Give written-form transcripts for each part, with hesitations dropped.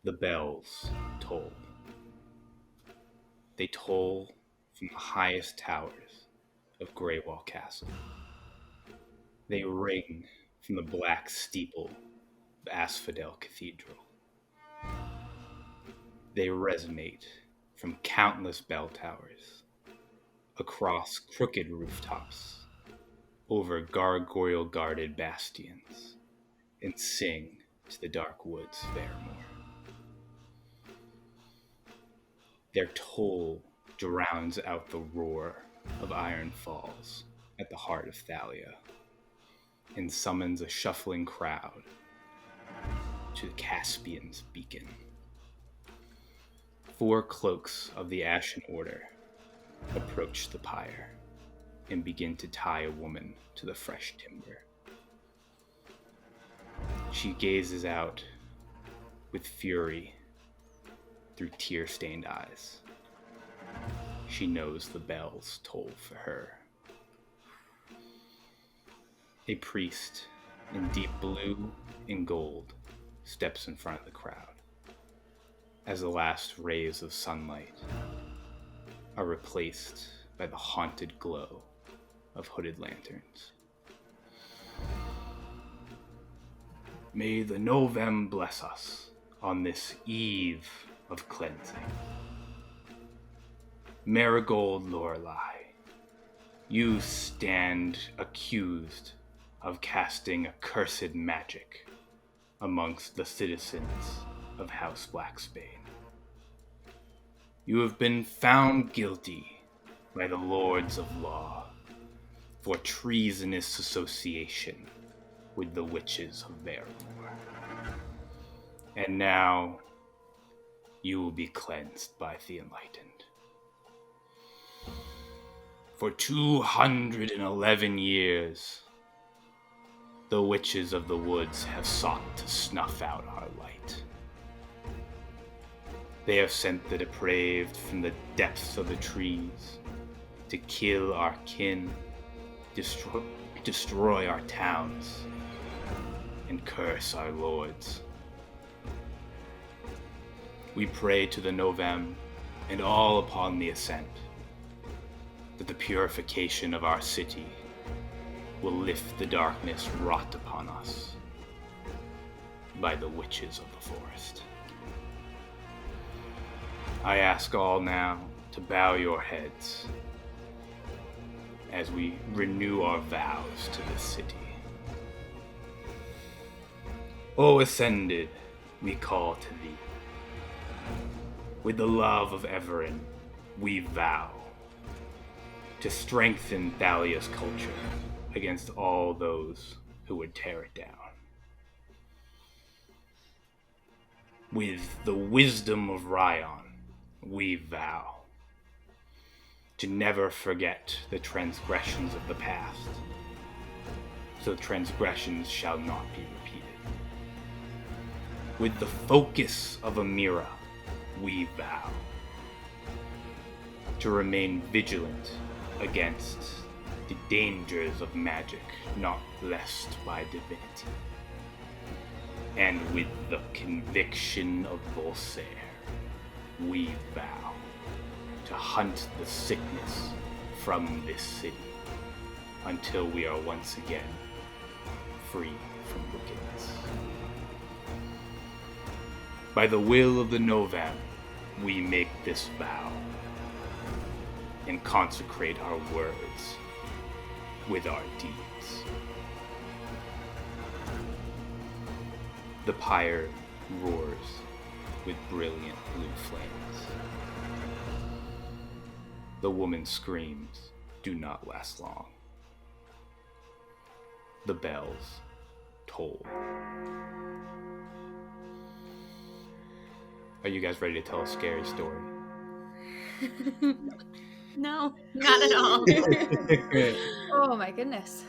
The bells toll. They toll from the highest towers of Greywall Castle. They ring from the black steeple of Asphodel Cathedral. They resonate from countless bell towers, across crooked rooftops, over gargoyle-guarded bastions, and sing to the dark woods of Evermore. Their toll drowns out the roar of Iron Falls at the heart of Thallea, and summons a shuffling crowd to the Caspian's beacon. 4 cloaks of the Ashen Order approach the pyre and begin to tie a woman to the fresh timber. She gazes out with fury through tear-stained eyes. She knows the bells toll for her. A priest in deep blue and gold steps in front of the crowd as the last rays of sunlight are replaced by the haunted glow of hooded lanterns. May the Novem bless us on this eve of cleansing. Marigold Lorelei, you stand accused of casting accursed magic amongst the citizens of House Blacksbane. You have been found guilty by the Lords of Law for treasonous association with the witches of Vermore. And now you will be cleansed by the Enlightened. For 211 years, the witches of the woods have sought to snuff out our light. They have sent the Depraved from the depths of the trees to kill our kin, destroy our towns, and curse our lords. We pray to the Novem and all upon the Ascent that the purification of our city will lift the darkness wrought upon us by the witches of the forest. I ask all now to bow your heads as we renew our vows to this city. O Ascended, we call to thee. With the love of Everin, we vow to strengthen Thallea's culture against all those who would tear it down. With the wisdom of Ryan, we vow to never forget the transgressions of the past, so transgressions shall not be repeated. With the focus of Amira, we vow to remain vigilant against the dangers of magic not blessed by divinity. And with the conviction of Volsair, we vow to hunt the sickness from this city until we are once again free from wickedness. By the will of the Novem, we make this vow and consecrate our words with our deeds. The pyre roars with brilliant blue flames. The woman's screams do not last long. The bells toll. Are you guys ready to tell a scary story? No, not at all. Oh my goodness.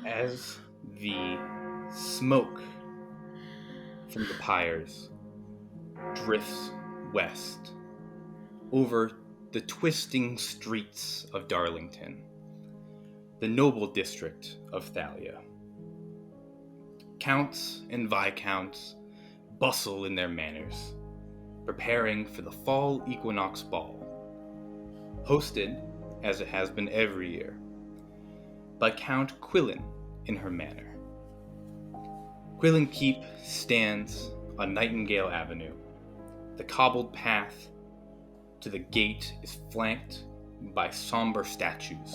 As the smoke from the pyres drifts west over the twisting streets of Darlington, the noble district of Thallea, counts and viscounts bustle in their manners, preparing for the Fall Equinox Ball, hosted, as it has been every year, by Count Quillen in her manor. Quillen Keep stands on Nightingale Avenue. The cobbled path to the gate is flanked by somber statues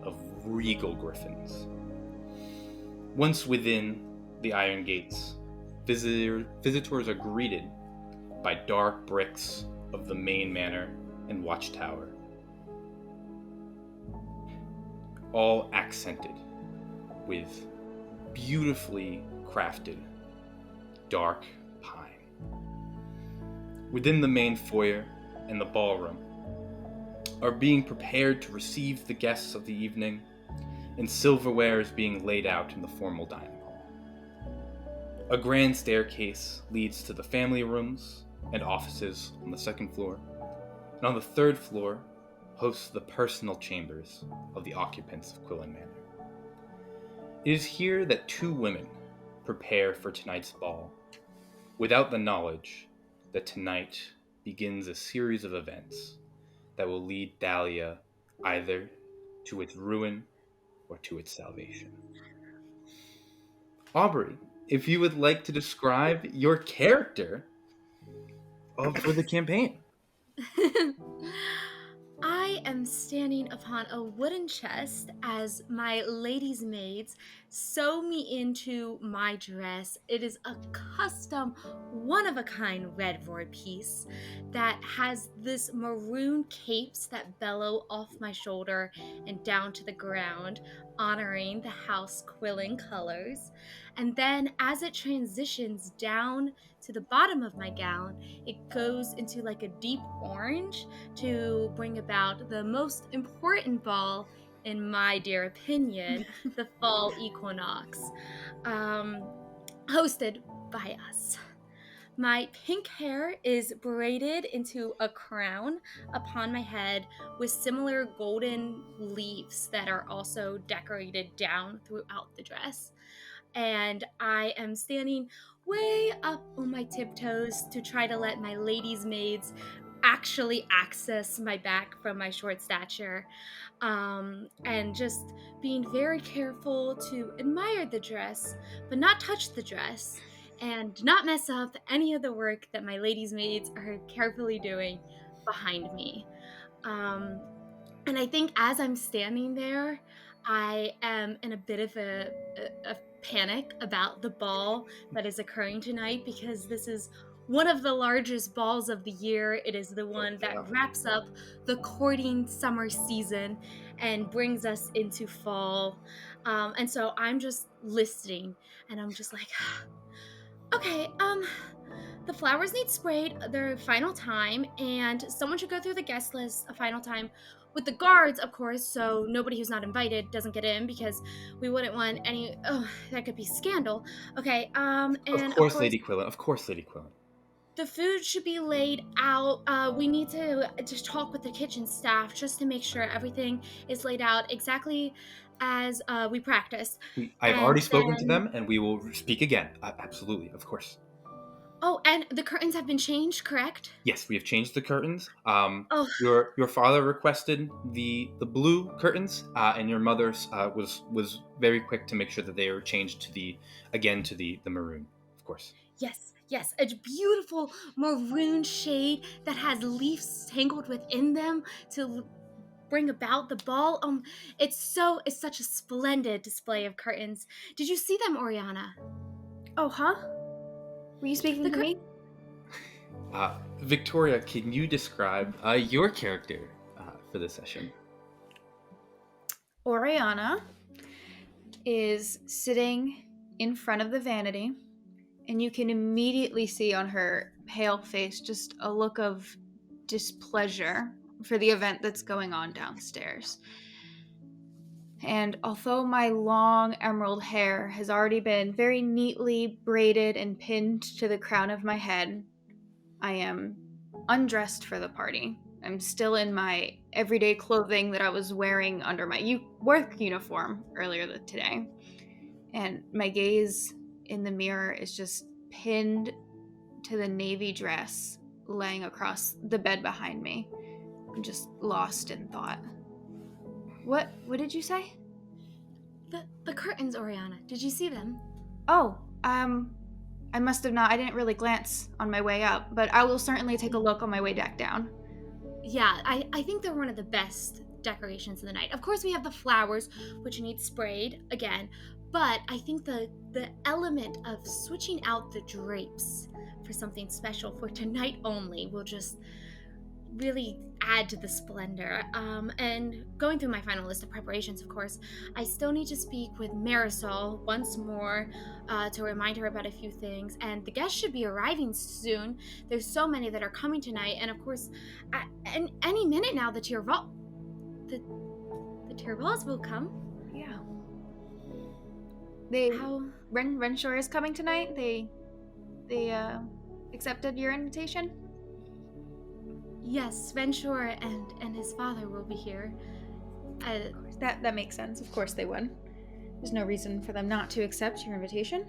of regal griffins. Once within the iron gates, visitors are greeted by dark bricks of the main manor and watchtower, all accented with beautifully crafted dark pine. Within the main foyer and the ballroom are being prepared to receive the guests of the evening, and silverware is being laid out in the formal dining hall. A grand staircase leads to the family rooms and offices on the second floor, and on the third floor hosts the personal chambers of the occupants of Quillen Manor. It is here that two women prepare for tonight's ball, without the knowledge that tonight begins a series of events that will lead Thallea either to its ruin or to its salvation. Aubrey, if you would like to describe your character for the campaign. I am standing upon a wooden chest as my ladies' maids sew me into my dress. It is a custom, one-of-a-kind red void piece that has this maroon capes that bellow off my shoulder and down to the ground, honoring the House Quillen colors. And then as it transitions down to the bottom of my gown, it goes into like a deep orange to bring about the most important ball, in my dear opinion, the Fall Equinox, hosted by us. My pink hair is braided into a crown upon my head with similar golden leaves that are also decorated down throughout the dress. And I am standing way up on my tiptoes to try to let my ladies' maids actually access my back from my short stature, and just being very careful to admire the dress but not touch the dress and not mess up any of the work that my ladies' maids are carefully doing behind me. And I think as I'm standing there, I am in a bit of a panic about the ball that is occurring tonight, because this is one of the largest balls of the year. It is the one that wraps up the courting summer season and brings us into fall. And so I'm just listening, and I'm just like, okay, the flowers need sprayed their final time, and someone should go through the guest list a final time with the guards, of course, so nobody who's not invited doesn't get in, because we wouldn't want any, that could be scandal. Okay, Of and of course, course, Lady Quillen. Of course, Lady Quillen. the food should be laid out. We need to just talk with the kitchen staff just to make sure everything is laid out exactly as we practiced. I've And already spoken to then, them, and we will speak again. Absolutely, of course. oh, and the curtains have been changed, correct? Yes, we have changed the curtains. Oh, Your father requested the blue curtains, and your mother's was very quick to make sure that they were changed to the maroon, of course. yes, a beautiful maroon shade that has leaves tangled within them to bring about the ball. It's such a splendid display of curtains. Did you see them, Oriana? Oh, huh? Were you speaking to me? Victoria, can you describe your character for this session? Oriana is sitting in front of the vanity, and you can immediately see on her pale face just a look of displeasure for the event that's going on downstairs. And although my long emerald hair has already been very neatly braided and pinned to the crown of my head, I am undressed for the party. I'm still in my everyday clothing that I was wearing under my work uniform earlier today. And my gaze in the mirror is just pinned to the navy dress laying across the bed behind me. I'm just lost in thought. What did you say? The curtains, Oriana. Did you see them? Oh, I must have not. I didn't really glance on my way up, but I will certainly take a look on my way back down. Yeah, I think they're one of the best decorations of the night. Of course, we have the flowers, which need sprayed again, but I think the element of switching out the drapes for something special for tonight only will just really add to the splendor. And going through my final list of preparations, of course, I still need to speak with Marisol once more to remind her about a few things. And the guests should be arriving soon. There's so many that are coming tonight, and of course, any minute now, the Tirvals will come. Yeah. How? Renshaw is coming tonight. They accepted your invitation. Yes, Venture and his father will be here. Of course, that makes sense. Of course they would. There's no reason for them not to accept your invitation.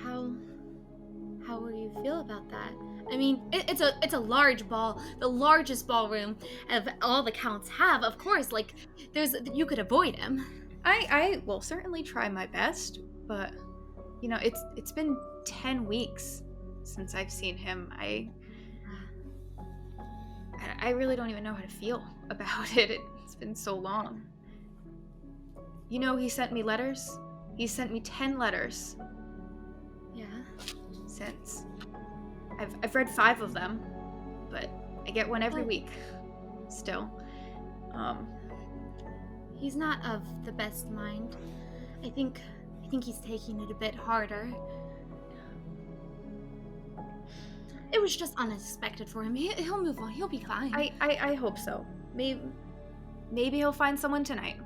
How will you feel about that? I mean, it's a large ball, the largest ballroom of all the counts have. Of course, like you could avoid him. I will certainly try my best, but it's been 10 weeks since I've seen him. I really don't even know how to feel about it. It's been so long. He sent me letters. He sent me 10 letters. Yeah. Since. I've read 5 of them, but I get one every week. Still. He's not of the best mind. I think he's taking it a bit harder. It was just unexpected for him. He'll move on. He'll be fine. I hope so. Maybe he'll find someone tonight.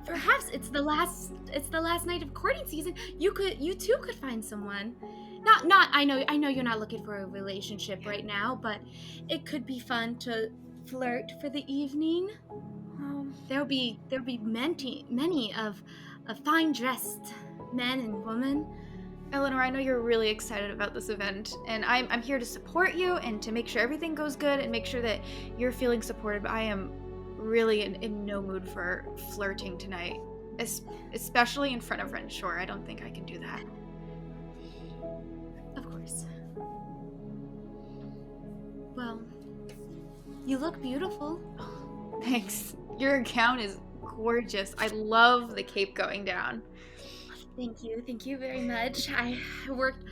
Perhaps it's the last night of courting season. You too could find someone. Not. I know you're not looking for a relationship right now, but it could be fun to flirt for the evening. There'll be many of fine dressed men and women. Eleanor, I know you're really excited about this event, and I'm here to support you and to make sure everything goes good and make sure that you're feeling supported. But I am really in no mood for flirting tonight, especially in front of Renshaw. I don't think I can do that. Of course. Well, you look beautiful. Oh, thanks. Your gown is gorgeous. I love the cape going down. Thank you very much. I worked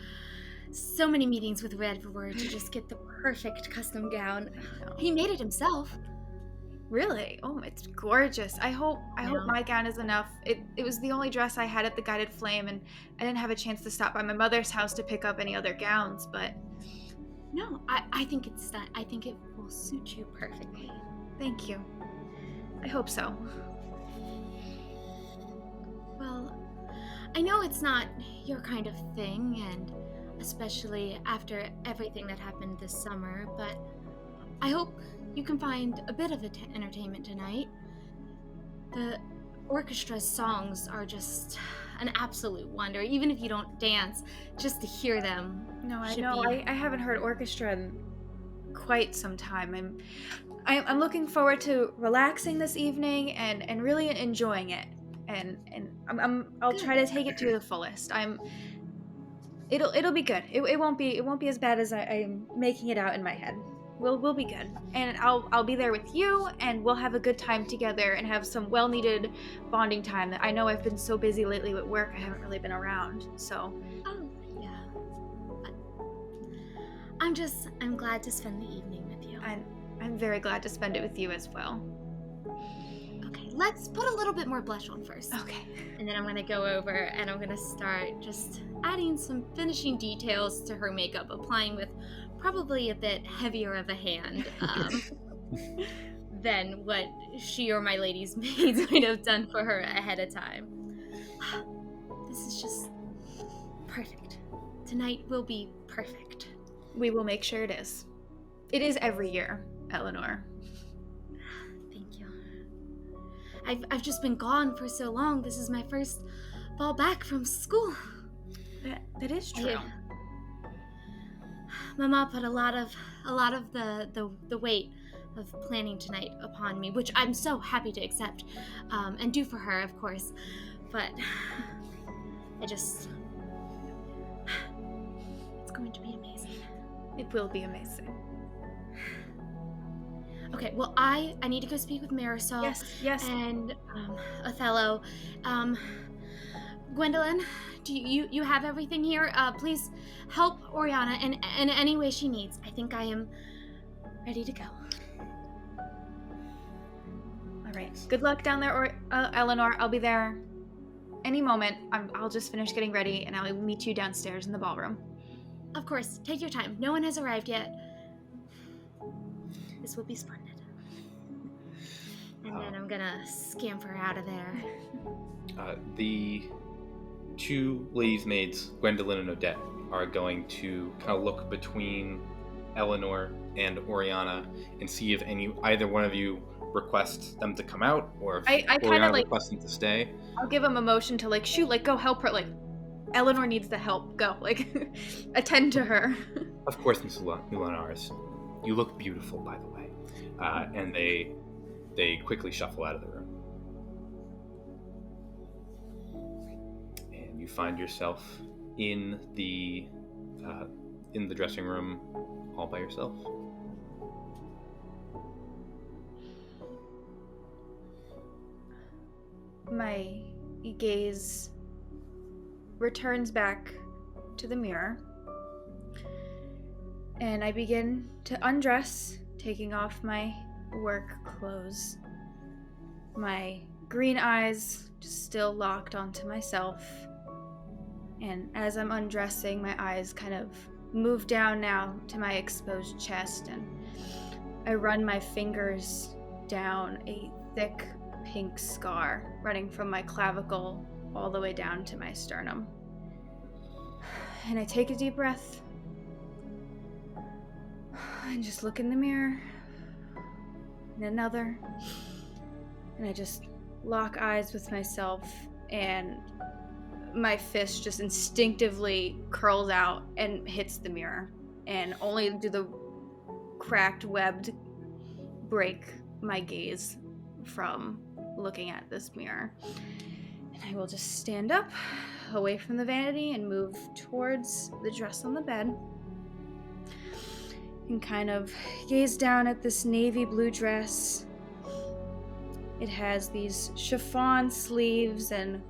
so many meetings with Redwood to just get the perfect custom gown. He made it himself. Really? Oh, it's gorgeous. I hope my gown is enough. It was the only dress I had at the Guided Flame, and I didn't have a chance to stop by my mother's house to pick up any other gowns, but... No, I think it's done. I think it will suit you perfectly. Thank you. I hope so. Well, I know it's not your kind of thing, and especially after everything that happened this summer, but I hope you can find a bit of entertainment tonight. The orchestra's songs are just an absolute wonder, even if you don't dance, just to hear them. No, I know. I haven't heard orchestra in quite some time. I'm looking forward to relaxing this evening and really enjoying it. And I'll try to take it to the fullest. It'll be good. It won't be as bad as I'm making it out in my head. We'll be good. And I'll be there with you, and we'll have a good time together and have some well-needed bonding time. That I know I've been so busy lately with work, I haven't really been around. So. Oh, yeah. But I'm glad to spend the evening with you. I'm very glad to spend it with you as well. Okay, let's put a little bit more blush on first. Okay. And then I'm gonna go over and I'm gonna start just adding some finishing details to her makeup, applying with probably a bit heavier of a hand than what she or my lady's maids might have done for her ahead of time. This is just perfect. Tonight will be perfect. We will make sure it is. It is every year, Eleanor. Thank you. I've just been gone for so long. This is my first fall back from school. That is true. Mama put a lot of the weight of planning tonight upon me, which I'm so happy to accept, and do for her, of course. But it's going to be amazing. It will be amazing. Okay, well, I need to go speak with Marisol. Yes. And Othello. Gwendolyn, do you have everything here? Please help Oriana in any way she needs. I think I am ready to go. All right. Good luck down there, Eleanor. I'll be there any moment. I'll just finish getting ready, and I'll meet you downstairs in the ballroom. Of course. Take your time. No one has arrived yet. This will be splendid. And then I'm gonna scamper out of there. The two ladies' maids, Gwendolyn and Odette, are going to kind of look between Eleanor and Oriana and see if either one of you requests them to come out, or if I Oriana requests them to stay. I'll give them a motion to shoot, go help her. Eleanor needs the help. Go, attend to her. Of course, Miss Milanaris. You look beautiful, by the way. And they quickly shuffle out of the room. And you find yourself in the dressing room all by yourself. My gaze returns back to the mirror, and I begin to undress, taking off my work clothes. My green eyes just still locked onto myself, and as I'm undressing, my eyes kind of move down now to my exposed chest, and I run my fingers down a thick pink scar running from my clavicle all the way down to my sternum. And I take a deep breath and just look in the mirror, and another, and I just lock eyes with myself, and my fist just instinctively curls out and hits the mirror, and only do the cracked webbed break my gaze from looking at this mirror. And I will just stand up away from the vanity and move towards the dress on the bed and kind of gaze down at this navy blue dress. It has these chiffon sleeves and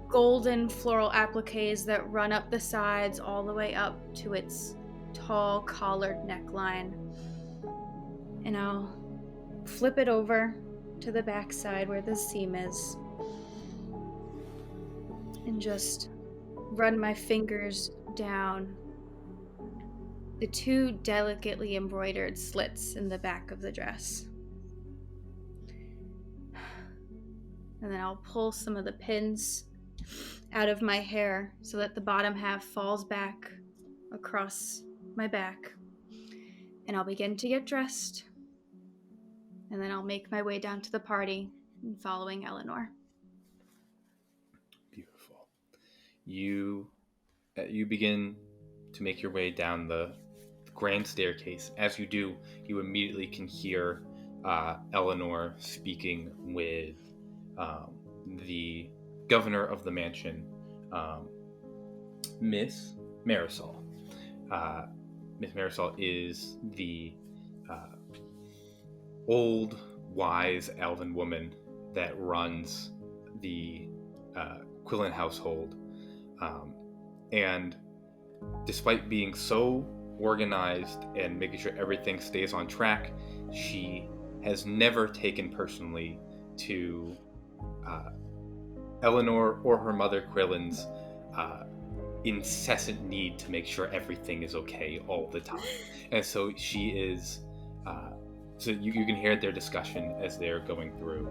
golden floral appliques that run up the sides all the way up to its tall collared neckline. And I'll flip it over to the back side where the seam is and just run my fingers down the two delicately embroidered slits in the back of the dress. And then I'll pull some of the pins out of my hair so that the bottom half falls back across my back. And I'll begin to get dressed. And then I'll make my way down to the party, following Eleanor. Beautiful. You begin to make your way down the grand staircase. As you do, you immediately can hear Eleanor speaking with the governor of the mansion, Miss Marisol. Miss Marisol is the old, wise elven woman that runs the Quillen household. And despite being so organized and making sure everything stays on track, she has never taken personally to Eleanor or her mother Quillen's incessant need to make sure everything is okay all the time. And so she is so you can hear their discussion as they're going through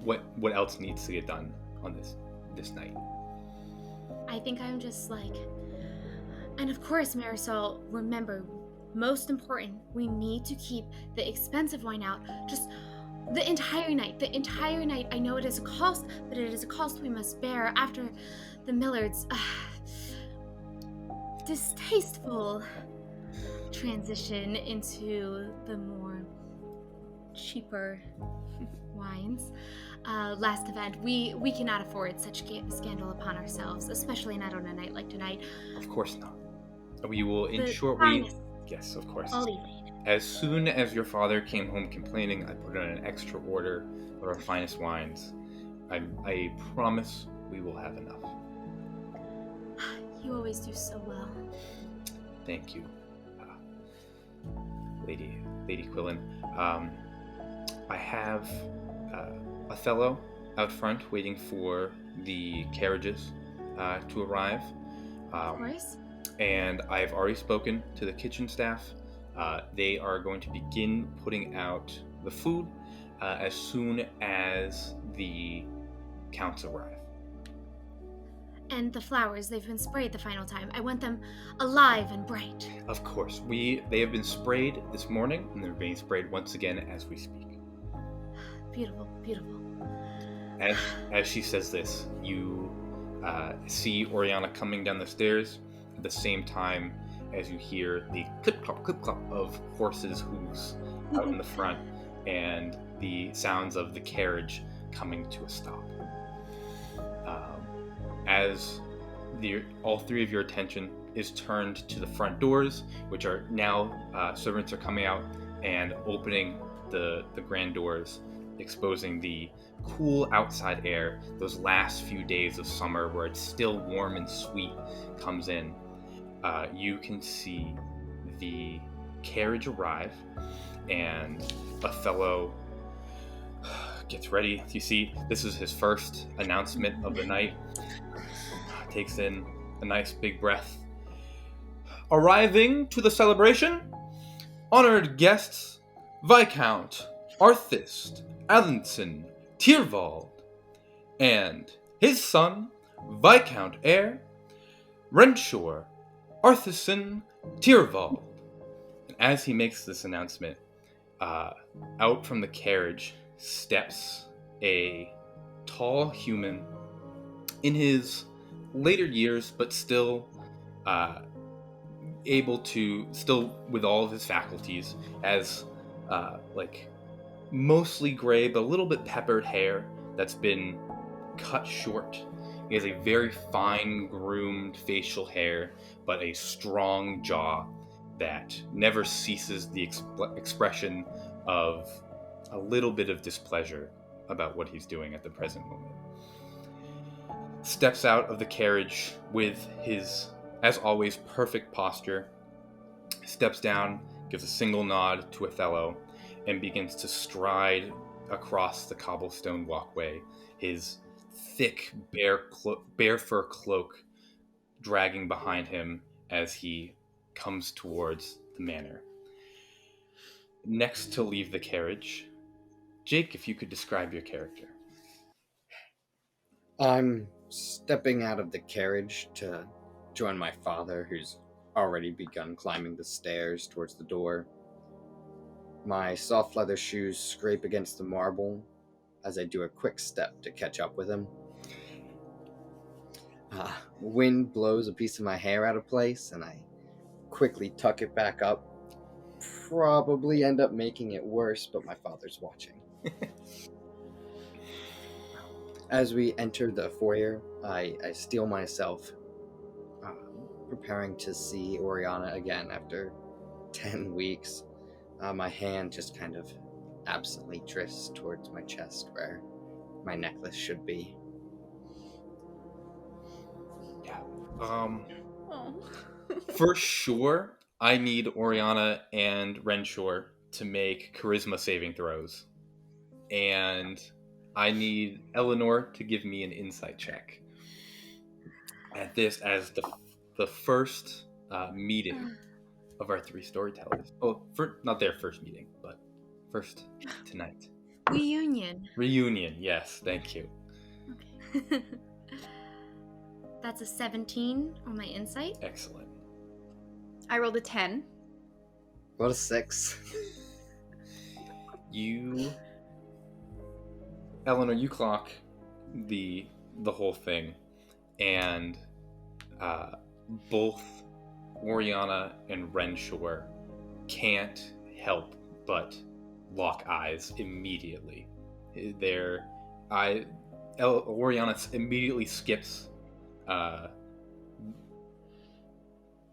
what else needs to get done on this night. I think I'm just and of course, Marisol, remember, most important, we need to keep the expensive wine out. Just The entire night. I know it is a cost, but it is a cost we must bear after the Millards' distasteful transition into the more cheaper wines. Last event, we cannot afford such scandal upon ourselves, especially not on a night like tonight. Of course not. We will The ensure finest Yes, of course. all evening. As soon as your father came home complaining, I put in an extra order of our finest wines. I promise we will have enough. You always do so well. Thank you, Lady Quillen. I have Othello out front waiting for the carriages to arrive. Of course. And I've already spoken to the kitchen staff. They are going to begin putting out the food as soon as the counts arrive. And the flowers, they've been sprayed the final time. I want them alive and bright. Of course. They have been sprayed this morning, and they're being sprayed once again as we speak. Beautiful, beautiful. As she says this, you see Oriana coming down the stairs at the same time as you hear the clip-clop of horses' hooves out in the front and the sounds of the carriage coming to a stop. As all three of your attention is turned to the front doors, which are now servants are coming out and opening the grand doors, exposing the cool outside air. Those last few days of summer where it's still warm and sweet comes in. You can see the carriage arrive, and Othello gets ready. You see, this is his first announcement of the night. Takes in a nice big breath. Arriving to the celebration, honored guests, Viscount Arthist Allinson Tyrvald, and his son, Viscount Heir Renshaw Arthison Tyrvald. And as he makes this announcement, out from the carriage steps a tall human in his later years, but still still with all of his faculties, as mostly gray but a little bit peppered hair that's been cut short. He has a very fine groomed facial hair, but a strong jaw that never ceases the expression of a little bit of displeasure about what he's doing at the present moment. Steps out of the carriage with his, as always, perfect posture, steps down, gives a single nod to Othello, and begins to stride across the cobblestone walkway, his thick, bare fur cloak dragging behind him as he comes towards the manor. Next to leave the carriage, Jake, if you could describe your character. I'm stepping out of the carriage to join my father, who's already begun climbing the stairs towards the door. My soft leather shoes scrape against the marble as I do a quick step to catch up with him. Wind blows a piece of my hair out of place, and I quickly tuck it back up. Probably end up making it worse, but my father's watching. As we enter the foyer, I steel myself, preparing to see Oriana again after 10 weeks. My hand just kind of absently drifts towards my chest where my necklace should be. Yeah. For sure, I need Oriana and Renshaw to make charisma saving throws. And I need Eleanor to give me an insight check. At this, as the first meeting of our three storytellers. Oh, not their first meeting, but first tonight. Reunion, yes, thank you. Okay. That's a 17 on my insight. Excellent. I rolled a 10. What a 6. You Eleanor, you clock the whole thing, and both Oriana and Renshaw can't help but lock eyes immediately. Oriana immediately skips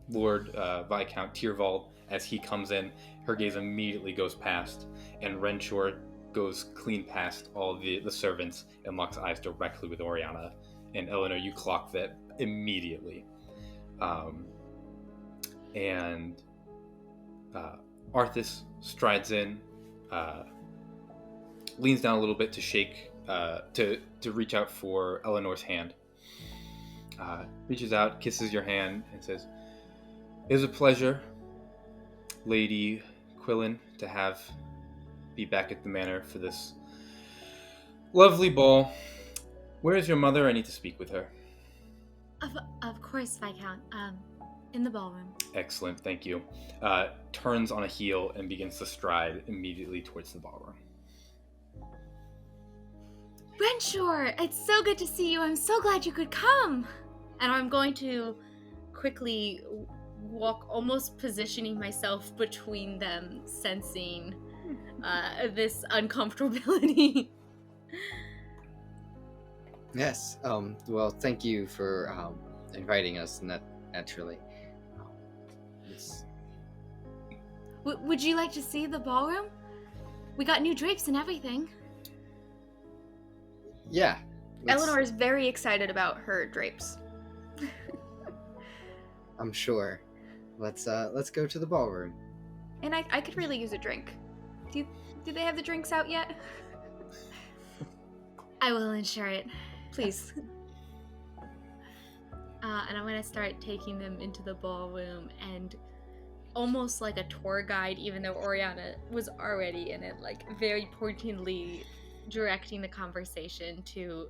Lord Viscount Tyrvald as he comes in. Her gaze immediately goes past, and Renshaw goes clean past all the servants and locks eyes directly with Oriana. And Eleanor, you clock that immediately. And Arthas strides in, leans down a little bit to shake, to reach out for Eleanor's hand. Reaches out, kisses your hand, and says, "It is a pleasure, Lady Quillen, to be back at the manor for this lovely ball. Where is your mother? I need to speak with her." Of course, Viscount. In the ballroom. Excellent, thank you. Turns on a heel and begins to stride immediately towards the ballroom. Renshaw, it's so good to see you. I'm so glad you could come. And I'm going to quickly walk, almost positioning myself between them, sensing this uncomfortability. Yes. Well, thank you for inviting us. Naturally. Would you like to see the ballroom? We got new drapes and everything. Yeah. Eleanor is very excited about her drapes. I'm sure. Let's go to the ballroom. And I could really use a drink. Do they have the drinks out yet? I will ensure it. Please. And I'm going to start taking them into the ballroom, and almost like a tour guide, even though Oriana was already in it, like very pointedly directing the conversation to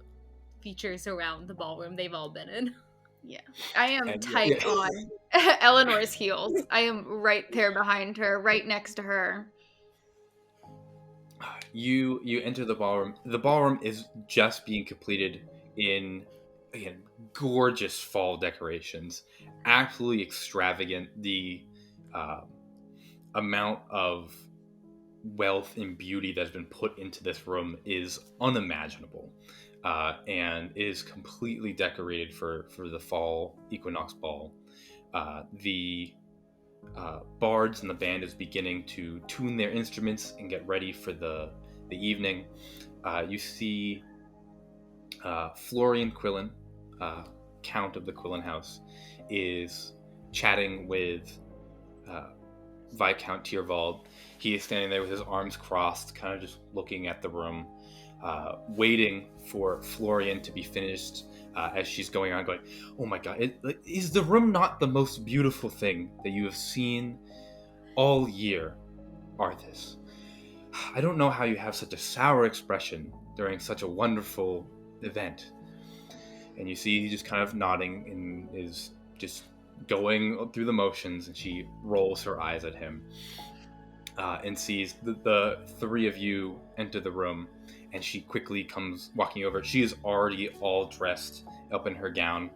features around the ballroom they've all been in. Yeah. I am tight on Eleanor's heels. I am right there behind her, right next to her. You enter the ballroom. The ballroom is just being completed in, again, gorgeous fall decorations. Absolutely extravagant. The amount of wealth and beauty that's been put into this room is unimaginable, and is completely decorated for the Fall Equinox Ball. The bards and the band is beginning to tune their instruments and get ready for the evening. You see Florian Quillen, Count of the Quillen House, is chatting with Viscount Tyrvald. He is standing there with his arms crossed, kind of just looking at the room, waiting for Florian to be finished, as she's going on, going, "Oh my god, is the room not the most beautiful thing that you have seen all year, Arthas? I don't know how you have such a sour expression during such a wonderful event." And you see he's just kind of nodding and is just going through the motions, and she rolls her eyes at him, and sees the three of you enter the room, and she quickly comes walking over. She is already all dressed up in her gown,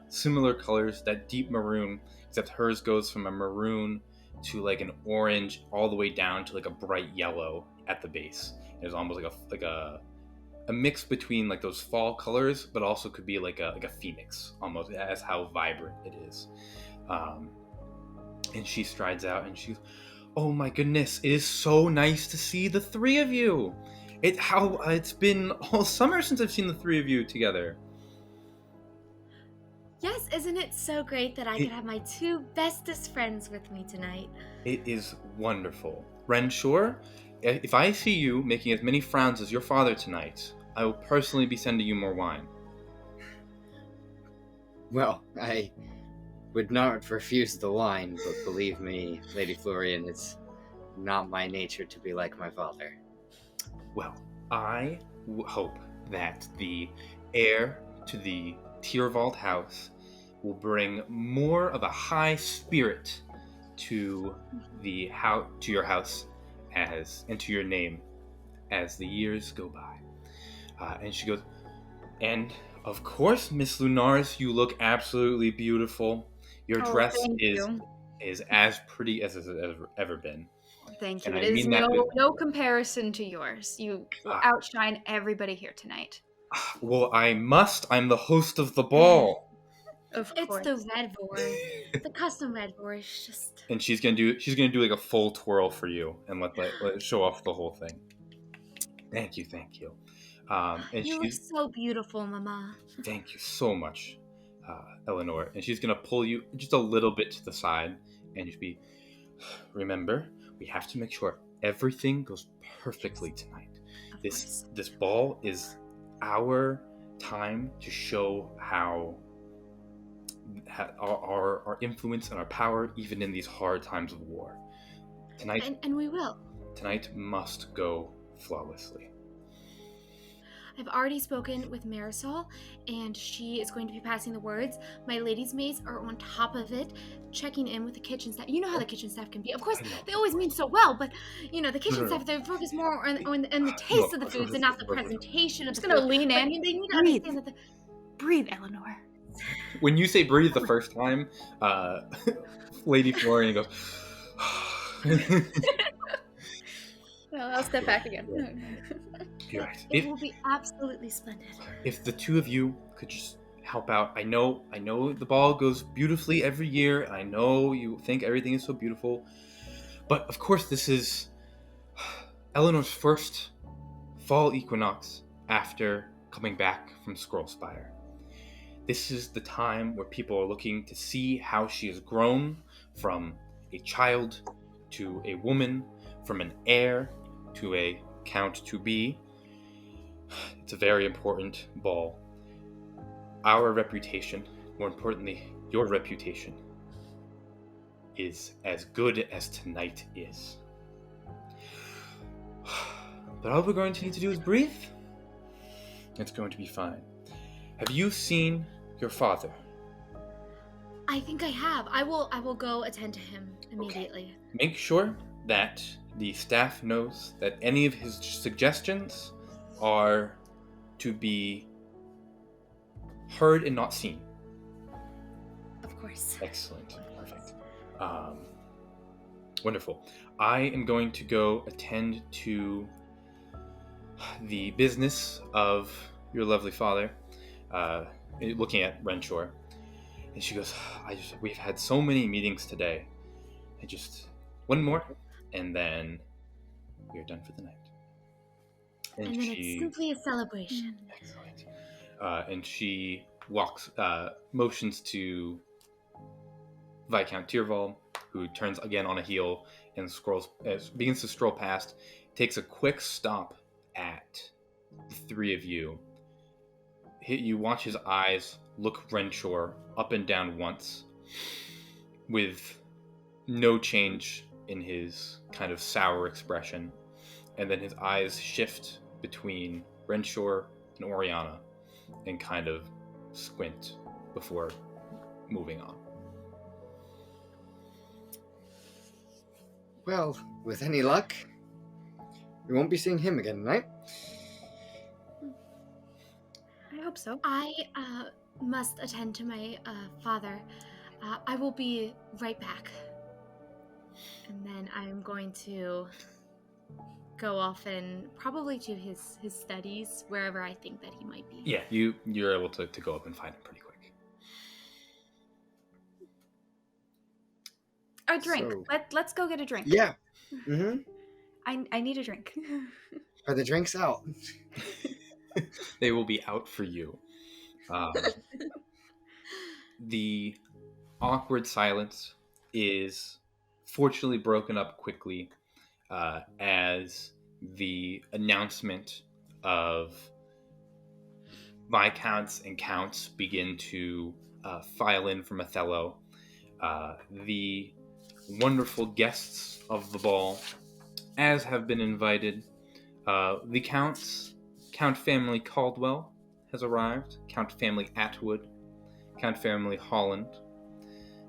similar colors, that deep maroon, except hers goes from a maroon to like an orange all the way down to like a bright yellow at the base. It's almost like a mix between like those fall colors, but also could be like a phoenix almost, as how vibrant it is. And she strides out and she's, "Oh my goodness, it is so nice to see the three of you. It's been all summer since I've seen the three of you together." Yes, isn't it so great that I could have my two bestest friends with me tonight? It is wonderful. Renshaw, if I see you making as many frowns as your father tonight, I will personally be sending you more wine. Well, I would not refuse the wine, but believe me, Lady Florian, it's not my nature to be like my father. Well, I hope that the heir to the Tyrvald house will bring more of a high spirit to your house and to your name as the years go by. And she goes, and of course, Miss Lunaris, you look absolutely beautiful. Your dress thank you. is as pretty as it's ever been. Thank you. And It I is mean that with, no comparison to yours. You will Ah. outshine everybody here tonight. well, I must. I'm the host of the ball. Of It's course. the red vor. The custom red vor is just. And she's gonna do like a full twirl for you and let it show off the whole thing. Thank you. And You look so beautiful, Mama. thank you so much, Eleanor. And she's gonna pull you just a little bit to the side and just be. Remember, we have to make sure everything goes perfectly tonight. Of This course. this ball is our time to show how our influence and our power, even in these hard times of war. And we will. Tonight must go flawlessly. I've already spoken with Marisol, and she is going to be passing the words. My ladies' maids are on top of it, checking in with the kitchen staff. You know how the kitchen staff can be. Of course, I know. they always mean so well, but, the kitchen No. staff, they focus more on the taste of the foods and not the presentation of Just the gonna food. lean But, in. they need to Breathe. understand that Breathe, Eleanor. When you say breathe the first time, Lady Florian goes. Well, I'll step back again. You're right. it will be absolutely splendid. If the two of you could just help out, I know the ball goes beautifully every year, and I know you think everything is so beautiful, but of course this is Eleanor's first fall equinox after coming back from Scrollspire. This is the time where people are looking to see how she has grown from a child to a woman, from an heir to a count-to-be. It's a very important ball. Our reputation, more importantly, your reputation, is as good as tonight is. But all we're going to need to do is breathe. It's going to be fine. Have you seen your father? I think I have. I will go attend to him immediately. Make sure that the staff knows that any of his suggestions are to be heard and not seen. Of course. Excellent. Perfect. Wonderful. I am going to go attend to the business of your lovely father, looking at Renshaw. And she goes, we've had so many meetings today. One more, and then we're done for the night. And then it's simply a celebration. Excellent. And she motions to Viscount Tyrval, who turns again on a heel and begins to stroll past, takes a quick stop at the three of you. You watch his eyes look Renshaw up and down once, with no change in his kind of sour expression, and then his eyes shift between Renshaw and Oriana and kind of squint before moving on. Well, with any luck, we won't be seeing him again tonight. I hope so. I must attend to my father. I will be right back. And then I'm going to go off and probably to his studies, wherever I think that he might be. Yeah, you're able to go up and find him pretty quick. A drink. So- Let's go get a drink. Yeah. Mm-hmm. I need a drink. Are the drinks out? They will be out for you. The awkward silence is fortunately broken up quickly as the announcement of viscounts and counts begin to file in from Othello. The wonderful guests of the ball, as have been invited, the counts, Count Family Caldwell has arrived, Count Family Atwood, Count Family Holland,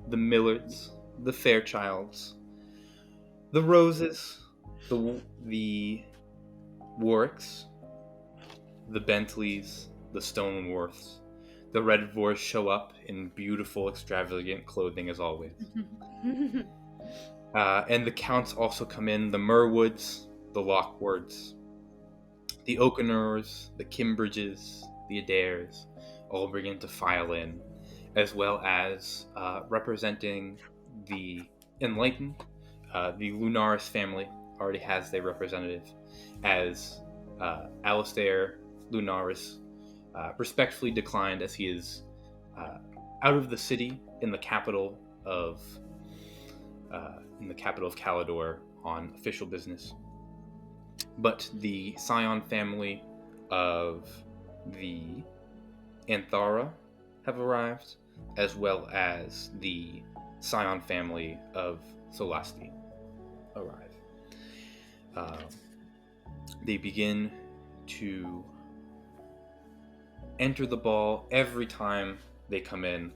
the Millards, the Fairchilds, the Roses, the Warwicks, the Bentleys, the Stoneworths, the Redvors show up in beautiful, extravagant clothing as always. And the Counts also come in, the Merwoods, the Lockwards, the Oakeners, the Kimbridges, the Adaires, all begin to file in, as well as representing the Enlightened. The Lunaris family already has their representative, as Alistair Lunaris respectfully declined, as he is out of the city in the capital of Calador on official business. But the Scion family of the Anthara have arrived, as well as the Scion family of Solasti arrive. They begin to enter the ball. Every time they come in,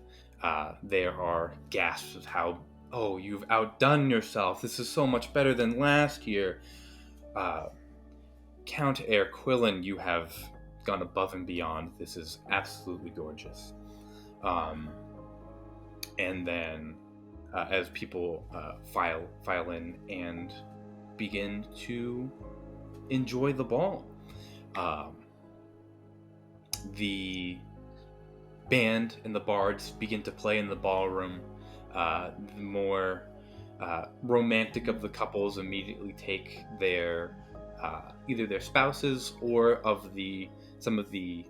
there are gasps of how, oh, you've outdone yourself. This is so much better than last year. Count Erquilin, you have gone above and beyond. This is absolutely gorgeous. And then as people file in and begin to enjoy the ball, the band and the bards begin to play in the ballroom. The more romantic of the couples immediately take their either their spouses, or of some of the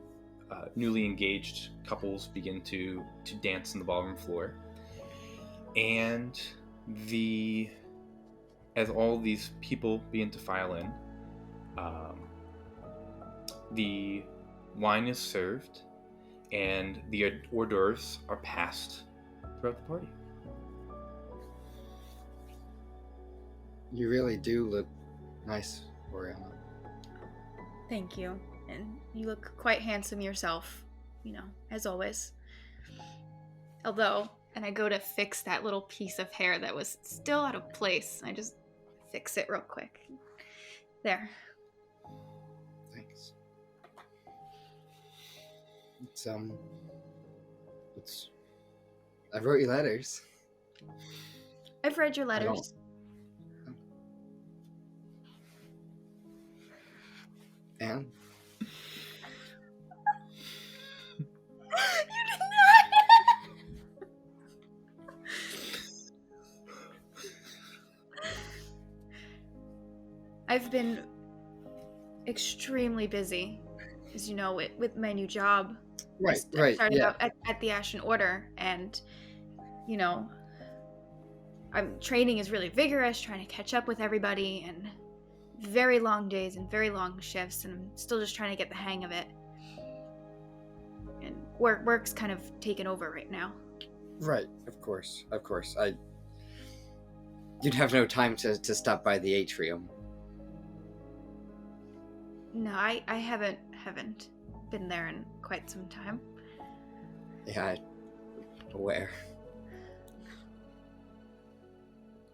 newly engaged couples begin to dance in the ballroom floor. And as all these people begin to file in, the wine is served and the hors d'oeuvres are passed throughout the party. You really do look nice, Oriana. Thank you. And you look quite handsome yourself, as always. Although, and I go to fix that little piece of hair that was still out of place. I just fix it real quick. There. Thanks. I wrote you letters. I've read your letters. And? You did not! I've been extremely busy, as you know, with my new job. Right, I started out at the Ashen Order, and, training is really vigorous, trying to catch up with everybody, and very long days and very long shifts, and I'm still just trying to get the hang of it. And work's kind of taken over right now. Right, of course. You'd have no time to stop by the atrium. No, I haven't been there in quite some time. Yeah, I'm aware.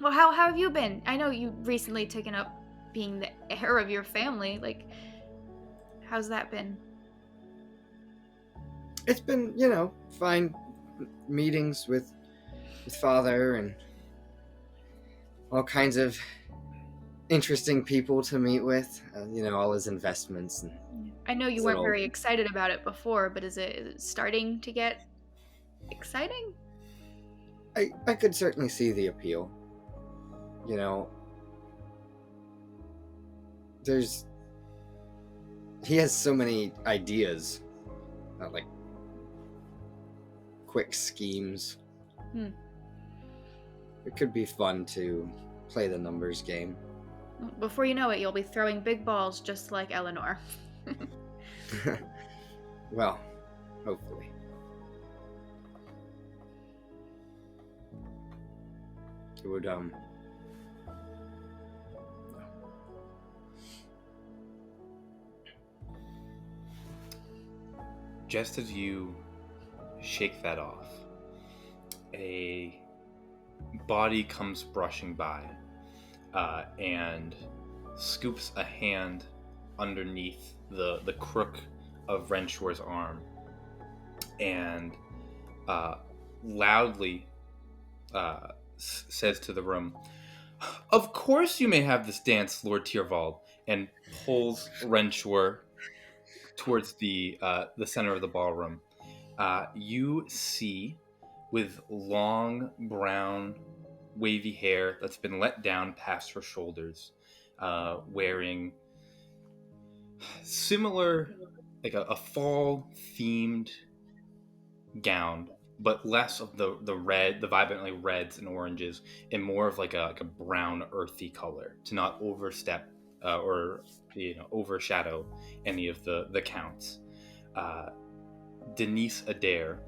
Well, how have you been? I know you recently taken up being the heir of your family. Like, how's that been? It's been, fine. Meetings with father and all kinds of interesting people to meet with. All his investments. And I know you weren't very excited about it before, but is it starting to get exciting? I could certainly see the appeal. He has so many ideas, like quick schemes. It could be fun to play the numbers game. Before you know it, you'll be throwing big balls just like Eleanor. Well, hopefully. It would, Just as you shake that off, a body comes brushing by and scoops a hand underneath the crook Renshore's arm and loudly says to the room, "Of course you may have this dance, Lord Tyrvald," and pulls Renshore towards the center of the ballroom. You see, with long brown wavy hair that's been let down past her shoulders, wearing similar, like a fall themed gown, but less of the vibrantly reds and oranges, and more of like a brown earthy color to not overstep or overshadow any of the counts. Denise Adair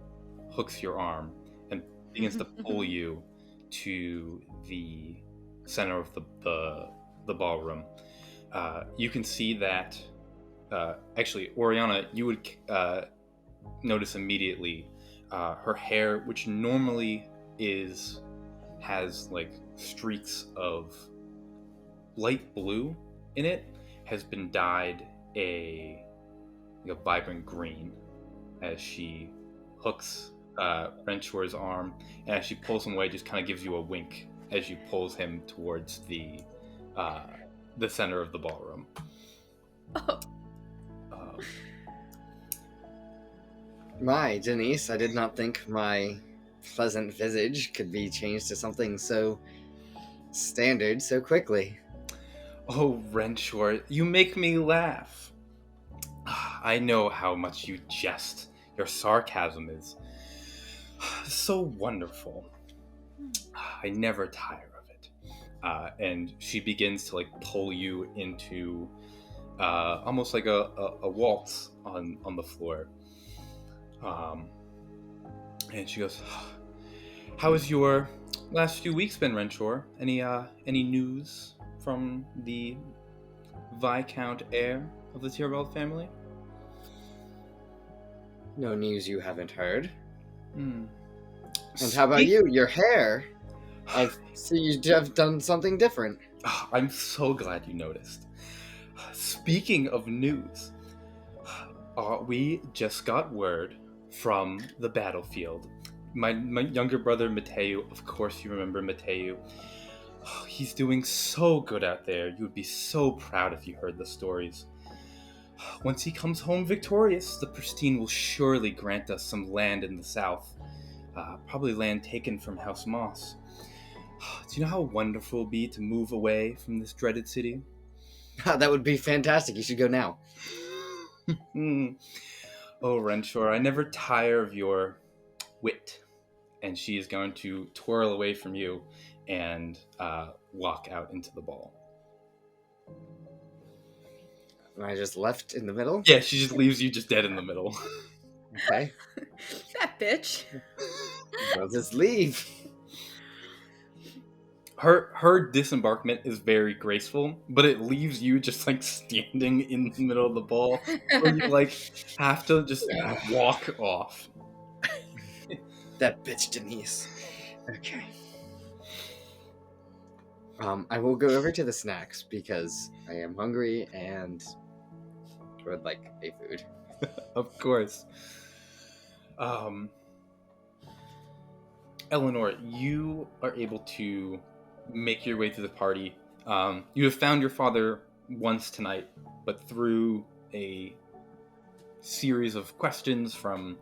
hooks your arm and begins to pull you to the center of the ballroom. You can see that actually, Oriana, you would notice immediately her hair, which normally has like streaks of light blue in it, has been dyed a vibrant green as she hooks Renshore's arm, and as she pulls him away, just kind of gives you a wink as she pulls him towards the center of the ballroom. Oh. My, Denise, I did not think my pleasant visage could be changed to something so standard so quickly. Oh, Renshore, you make me laugh. I know how much you jest. Your sarcasm is so wonderful. I never tire of it. And she begins to like pull you into almost like a waltz on the floor. And she goes, "How has your last few weeks been, Renshore? Any news from the Viscount heir of the Tyrvald family?" No news you haven't heard. Hmm. And how about you? Your hair? I see you have done something different. Oh, I'm so glad you noticed. Speaking of news, we just got word from the battlefield. My younger brother, Mateo, of course you remember Mateo. He's doing so good out there. You would be so proud if you heard the stories. Once he comes home victorious, the Pristine will surely grant us some land in the south. Probably land taken from House Moss. Do you know how wonderful it would be to move away from this dreaded city? That would be fantastic. You should go now. Oh, Renshore, I never tire of your wit. And she is going to twirl away from you and walk out into the ball. Am I just left in the middle? Yeah, she just leaves you just dead in the middle. Okay. That bitch. I'll just leave. Her disembarkment is very graceful, but it leaves you just like standing in the middle of the ball, where you like have to just walk off. That bitch Denise. Okay. I will go over to the snacks because I am hungry and would like a food. Of course. Eleanor, you are able to make your way through the party. You have found your father once tonight, but through a series of questions from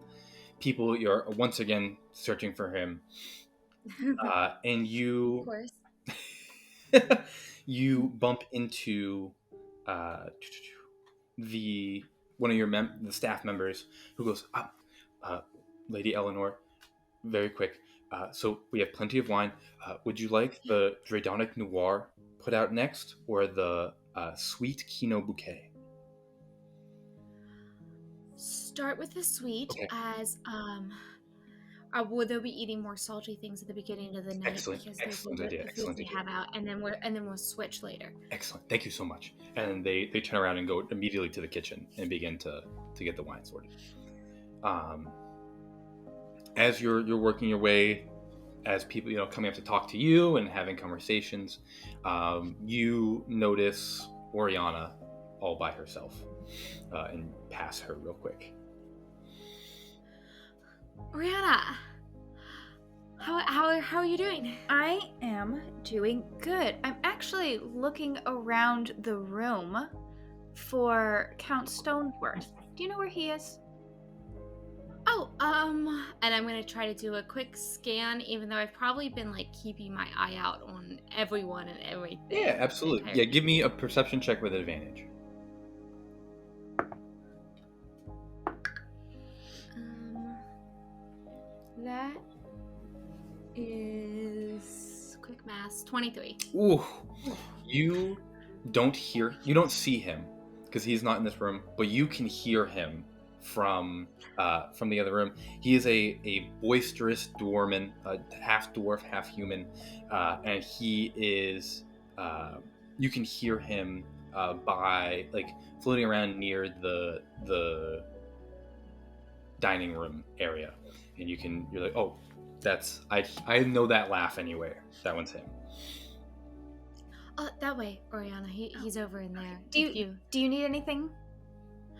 people, you're once again searching for him. And you, Of course. you bump into the one of your the staff members who goes, Lady Eleanor, very quick. So we have plenty of wine. Would you like the Dredonic Noir put out next, or the Sweet Kino Bouquet? Start with the sweet, Okay. as will they be eating more salty things at the beginning of the night? Excellent, because excellent those are idea, the foods excellent they idea. have out, and then we'll switch later. Excellent. Thank you so much. And they turn around and go immediately to the kitchen and begin to get the wine sorted. As you're working your way, as people coming up to talk to you and having conversations, you notice Oriana all by herself, and pass her real quick. Oriana, how are you doing? I am doing good. I'm actually looking around the room for Count Stoneworth. Do you know where he is? Oh, and I'm gonna try to do a quick scan, even though I've probably been like keeping my eye out on everyone and everything. Yeah, absolutely. Yeah, give me a perception check with advantage. That is quick math 23. Ooh, you don't see him because he's not in this room, but you can hear him from the other room. He is a boisterous dwarven, half dwarf, half human, and he is. You can hear him by like floating around near the dining room area, and you're like, oh, that's I know that laugh anywhere. That one's him. That way, Oriana. He's over in there. Do you need anything?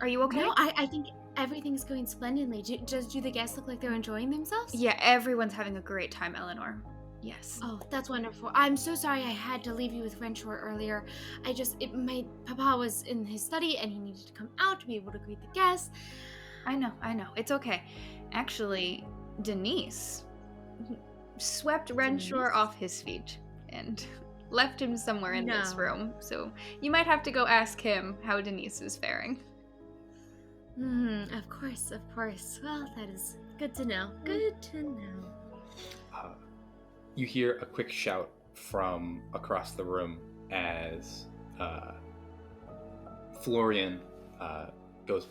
Are you okay? No, I think everything's going splendidly. Do the guests look like they're enjoying themselves? Yeah, everyone's having a great time, Eleanor. Yes. Oh, that's wonderful. I'm so sorry I had to leave you with Renshore earlier. My papa was in his study and he needed to come out to be able to greet the guests. I know. It's okay. Actually, Denise swept Renshore off his feet and left him somewhere in this room. So you might have to go ask him how Denise is faring. Of course. Well, that is good to know. Good to know. You hear a quick shout from across the room as Florian goes,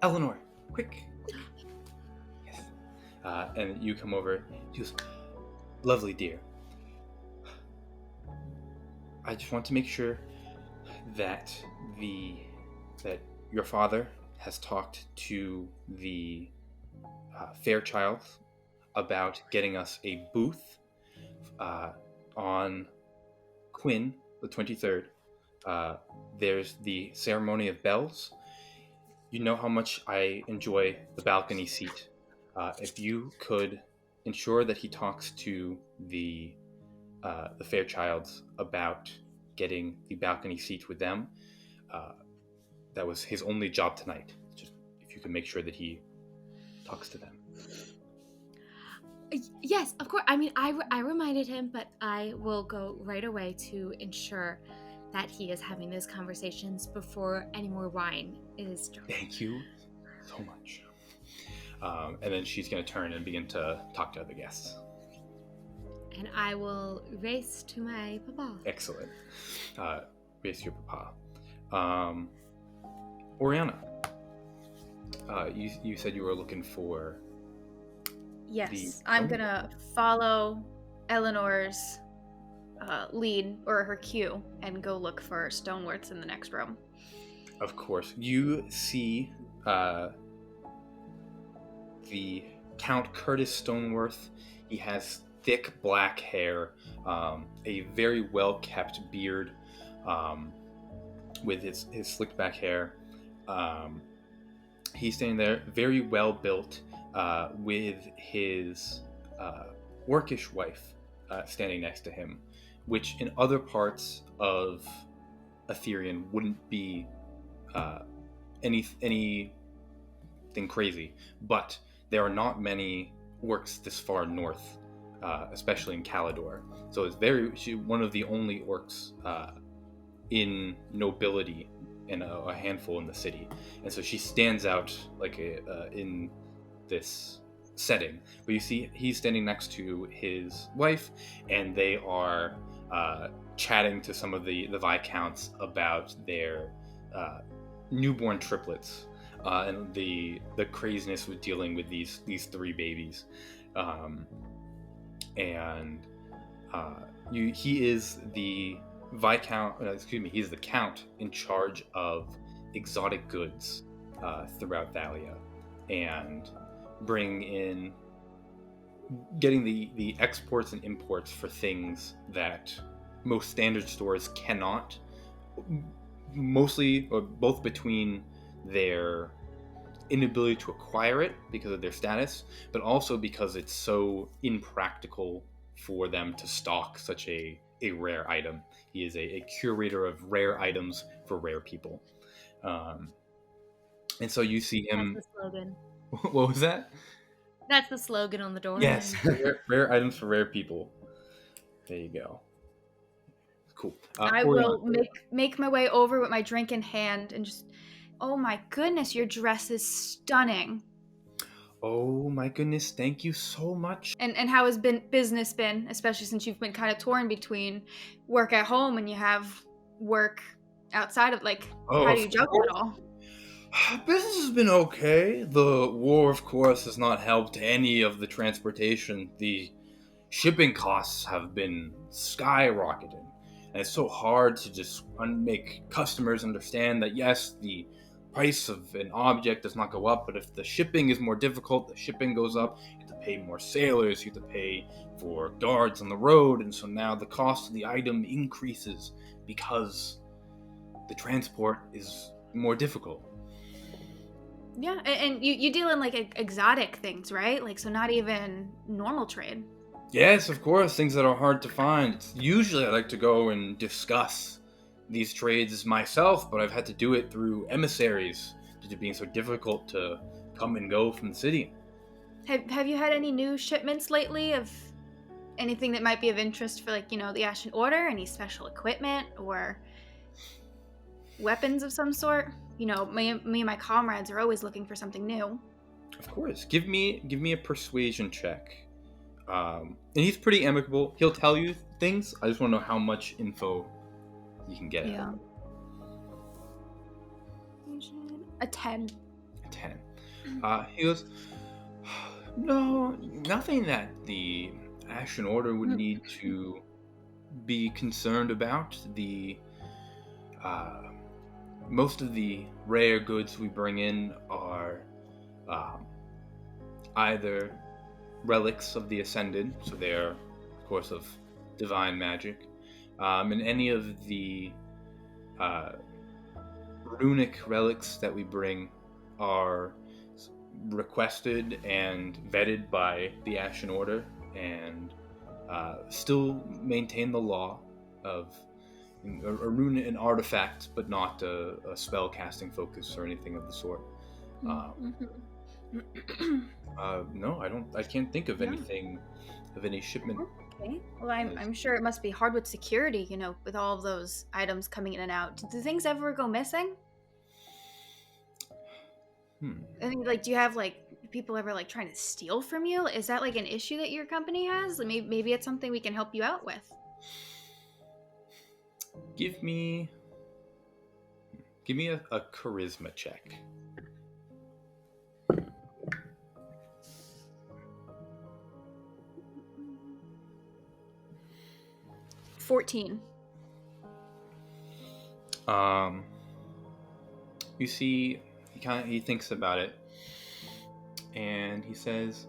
Eleanor, quick. Yes. And you come over. She goes, lovely dear. I just want to make sure that your father has talked to the Fairchild about getting us a booth on Quinn, the 23rd. There's the ceremony of bells. You know how much I enjoy the balcony seat. If you could ensure that he talks to the Fairchilds about getting the balcony seat with them, that was his only job tonight. Just if you could make sure that he talks to them. Yes, of course. I mean, I reminded him, but I will go right away to ensure that he is having those conversations before any more wine is drunk. Thank you so much. And then she's going to turn and begin to talk to other guests. And I will race to my papa. Excellent. Race to your papa. Oriana, you said you were looking for... Yes, I'm gonna follow Eleanor's lead, or her cue, and go look for Stoneworths in the next room. Of course. You see the Count Curtis Stoneworth. He has thick black hair, a very well-kept beard with his slicked back hair. He's standing there, very well-built, with his orcish wife standing next to him, which in other parts of Ethereum wouldn't be anything crazy, but there are not many orcs this far north, especially in Calidor. So it's she's one of the only orcs in nobility and a handful in the city, and so she stands out like in this setting. But you see he's standing next to his wife, and they are chatting to some of the Viscounts about their newborn triplets and the craziness with dealing with these three babies. He is the Viscount, he's the Count in charge of exotic goods throughout Thallea, and getting the exports and imports for things that most standard stores cannot mostly or both between their inability to acquire it because of their status, but also because it's so impractical for them to stock such a rare item. He is a curator of rare items for rare people. And so you see him. That's the slogan. What was that? That's the slogan on the door. Yes, rare items for rare people. There you go. Cool. I will make my way over with my drink in hand and just, oh my goodness, your dress is stunning. Oh my goodness, thank you so much. And how has business been, especially since you've been kind of torn between work at home and you have work outside of, like, how do you juggle it all? Business has been okay. The war, of course, has not helped any of the transportation. The shipping costs have been skyrocketing. And it's so hard to just make customers understand that, yes, the price of an object does not go up, but if the shipping is more difficult, the shipping goes up. You have to pay more sailors, you have to pay for guards on the road, and so now the cost of the item increases because the transport is more difficult. Yeah, and you deal in, like, exotic things, right? Like, so not even normal trade. Yes, of course, things that are hard to find. Usually I like to go and discuss these trades myself, but I've had to do it through emissaries due to being so difficult to come and go from the city. Have you had any new shipments lately of anything that might be of interest for, like, the Ashen Order? Any special equipment or weapons of some sort? Me and my comrades are always looking for something new. Of course. Give me a persuasion check. And he's pretty amicable. He'll tell you things. I just want to know how much info you can get. Yeah. A 10. A 10. He goes, no, nothing that the Ashen Order would need to be concerned about. The most of the rare goods we bring in are either relics of the Ascended, so they are, of course, of divine magic, and any of the runic relics that we bring are requested and vetted by the Ashen Order and still maintain the law of a rune, an artifact, but not a spell casting focus or anything of the sort. No, I can't think of anything of any shipment. Okay. Well, I'm sure it must be hard with security, with all of those items coming in and out. Do things ever go missing? I mean, like, do you have, like, people ever, like, trying to steal from you? Is that, like, an issue that your company has? Like, maybe it's something we can help you out with. Give me a charisma check. $14. You see, he thinks about it, and he says,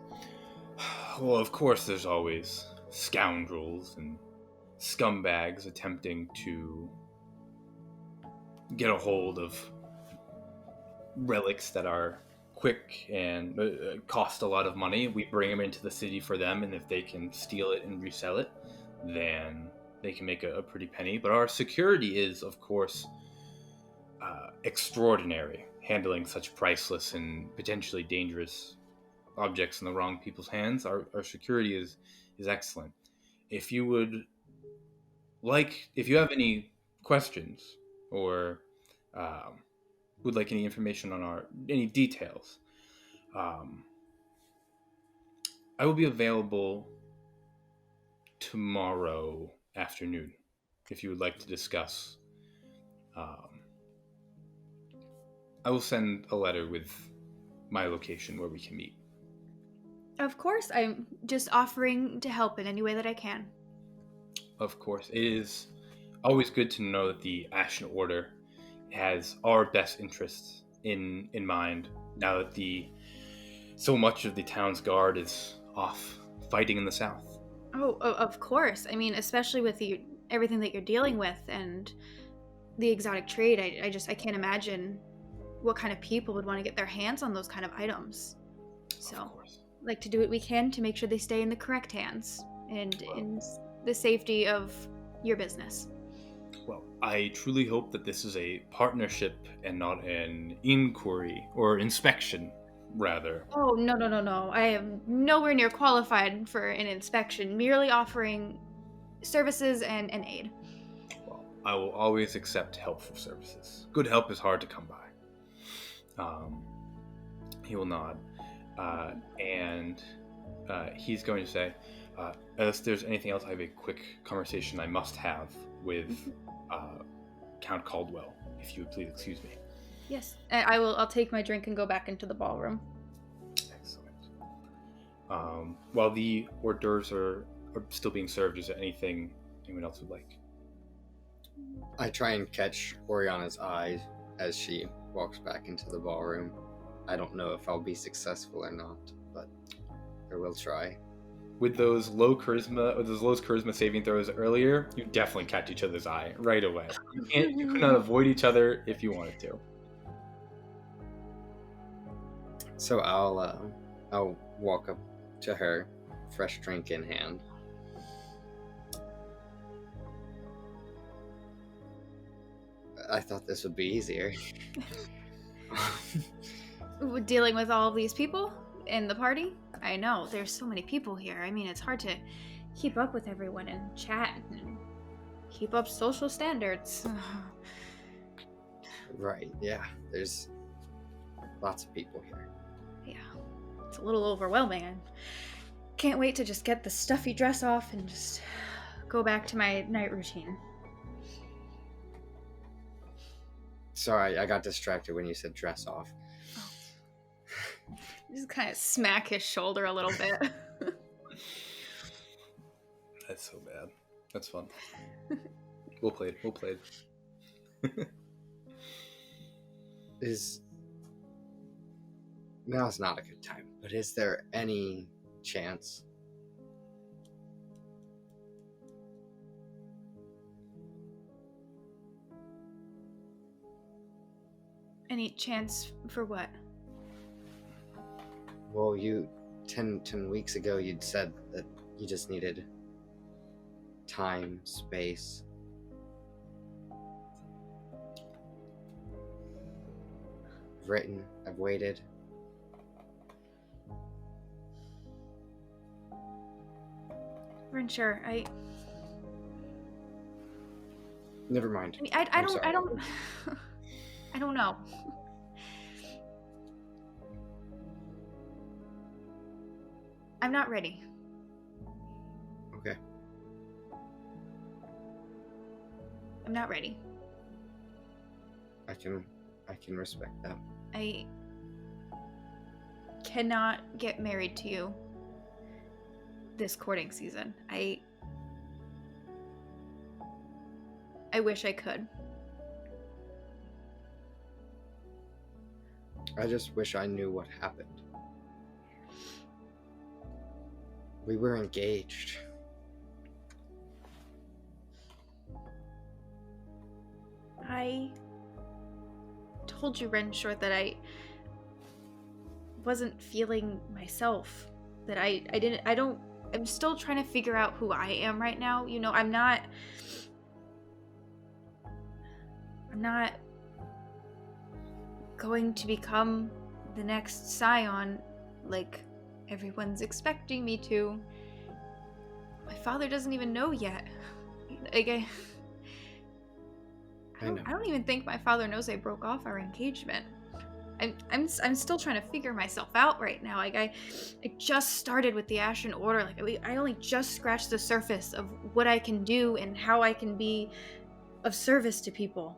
well, of course there's always scoundrels and scumbags attempting to get a hold of relics that are quick and cost a lot of money. We bring them into the city for them, and if they can steal it and resell it, then they can make a pretty penny. But our security is, of course, extraordinary, handling such priceless and potentially dangerous objects in the wrong people's hands. Our security is excellent. If you have any questions or would like any information on any details, I will be available tomorrow afternoon if you would like to discuss. I will send a letter with my location where we can meet. Of course, I'm just offering to help in any way that I can. Of course, it is always good to know that the Ashen Order has our best interests in mind now that so much of the town's guard is off fighting in the south. Oh, of course. I mean, especially with everything that you're dealing with, and the exotic trade, I can't imagine what kind of people would want to get their hands on those kind of items. So, Of course. like to do what we can to make sure they stay in the correct hands and in the safety of your business. Well, I truly hope that this is a partnership and not an inquiry or inspection, rather. Oh, no. I am nowhere near qualified for an inspection, merely offering services and aid. Well, I will always accept helpful services. Good help is hard to come by. He will nod. And he's going to say, unless there's anything else, I have a quick conversation I must have with Count Caldwell, if you would please excuse me. Yes, I'll take my drink and go back into the ballroom. Excellent. While the hors d'oeuvres are still being served, is there anything anyone else would like? I try and catch Oriana's eye as she walks back into the ballroom. I don't know if I'll be successful or not, but I will try. With those low charisma saving throws earlier, you definitely catch each other's eye right away. You could not avoid each other if you wanted to. So I'll walk up to her, fresh drink in hand. I thought this would be easier. Dealing with all of these people in the party? I know, there's so many people here. I mean, it's hard to keep up with everyone and chat and keep up social standards. Right, yeah. There's lots of people here. Yeah, it's a little overwhelming. I can't wait to just get the stuffy dress off and just go back to my night routine. Sorry, I got distracted when you said dress off. Just kind of smack his shoulder a little bit. That's so bad. That's fun. We'll play. Now's not a good time, but is there any chance? Any chance for what? Well, 10 weeks ago, you'd said that you just needed time, space. I've written, I've waited. Sure, Never mind. I mean, I don't know. I'm not ready. Okay. I'm not ready. I can respect that. I cannot get married to you this courting season. I wish I could. I just wish I knew what happened. We were engaged. I told you, Renshaw, that I wasn't feeling myself. That I'm still trying to figure out who I am right now. You know, I'm not going to become the next Scion like everyone's expecting me to. My father doesn't even know yet. Like, I don't even think my father knows I broke off our engagement. I'm still trying to figure myself out right now. Like, I just started with the Ashen Order. Like, I only just scratched the surface of what I can do and how I can be of service to people.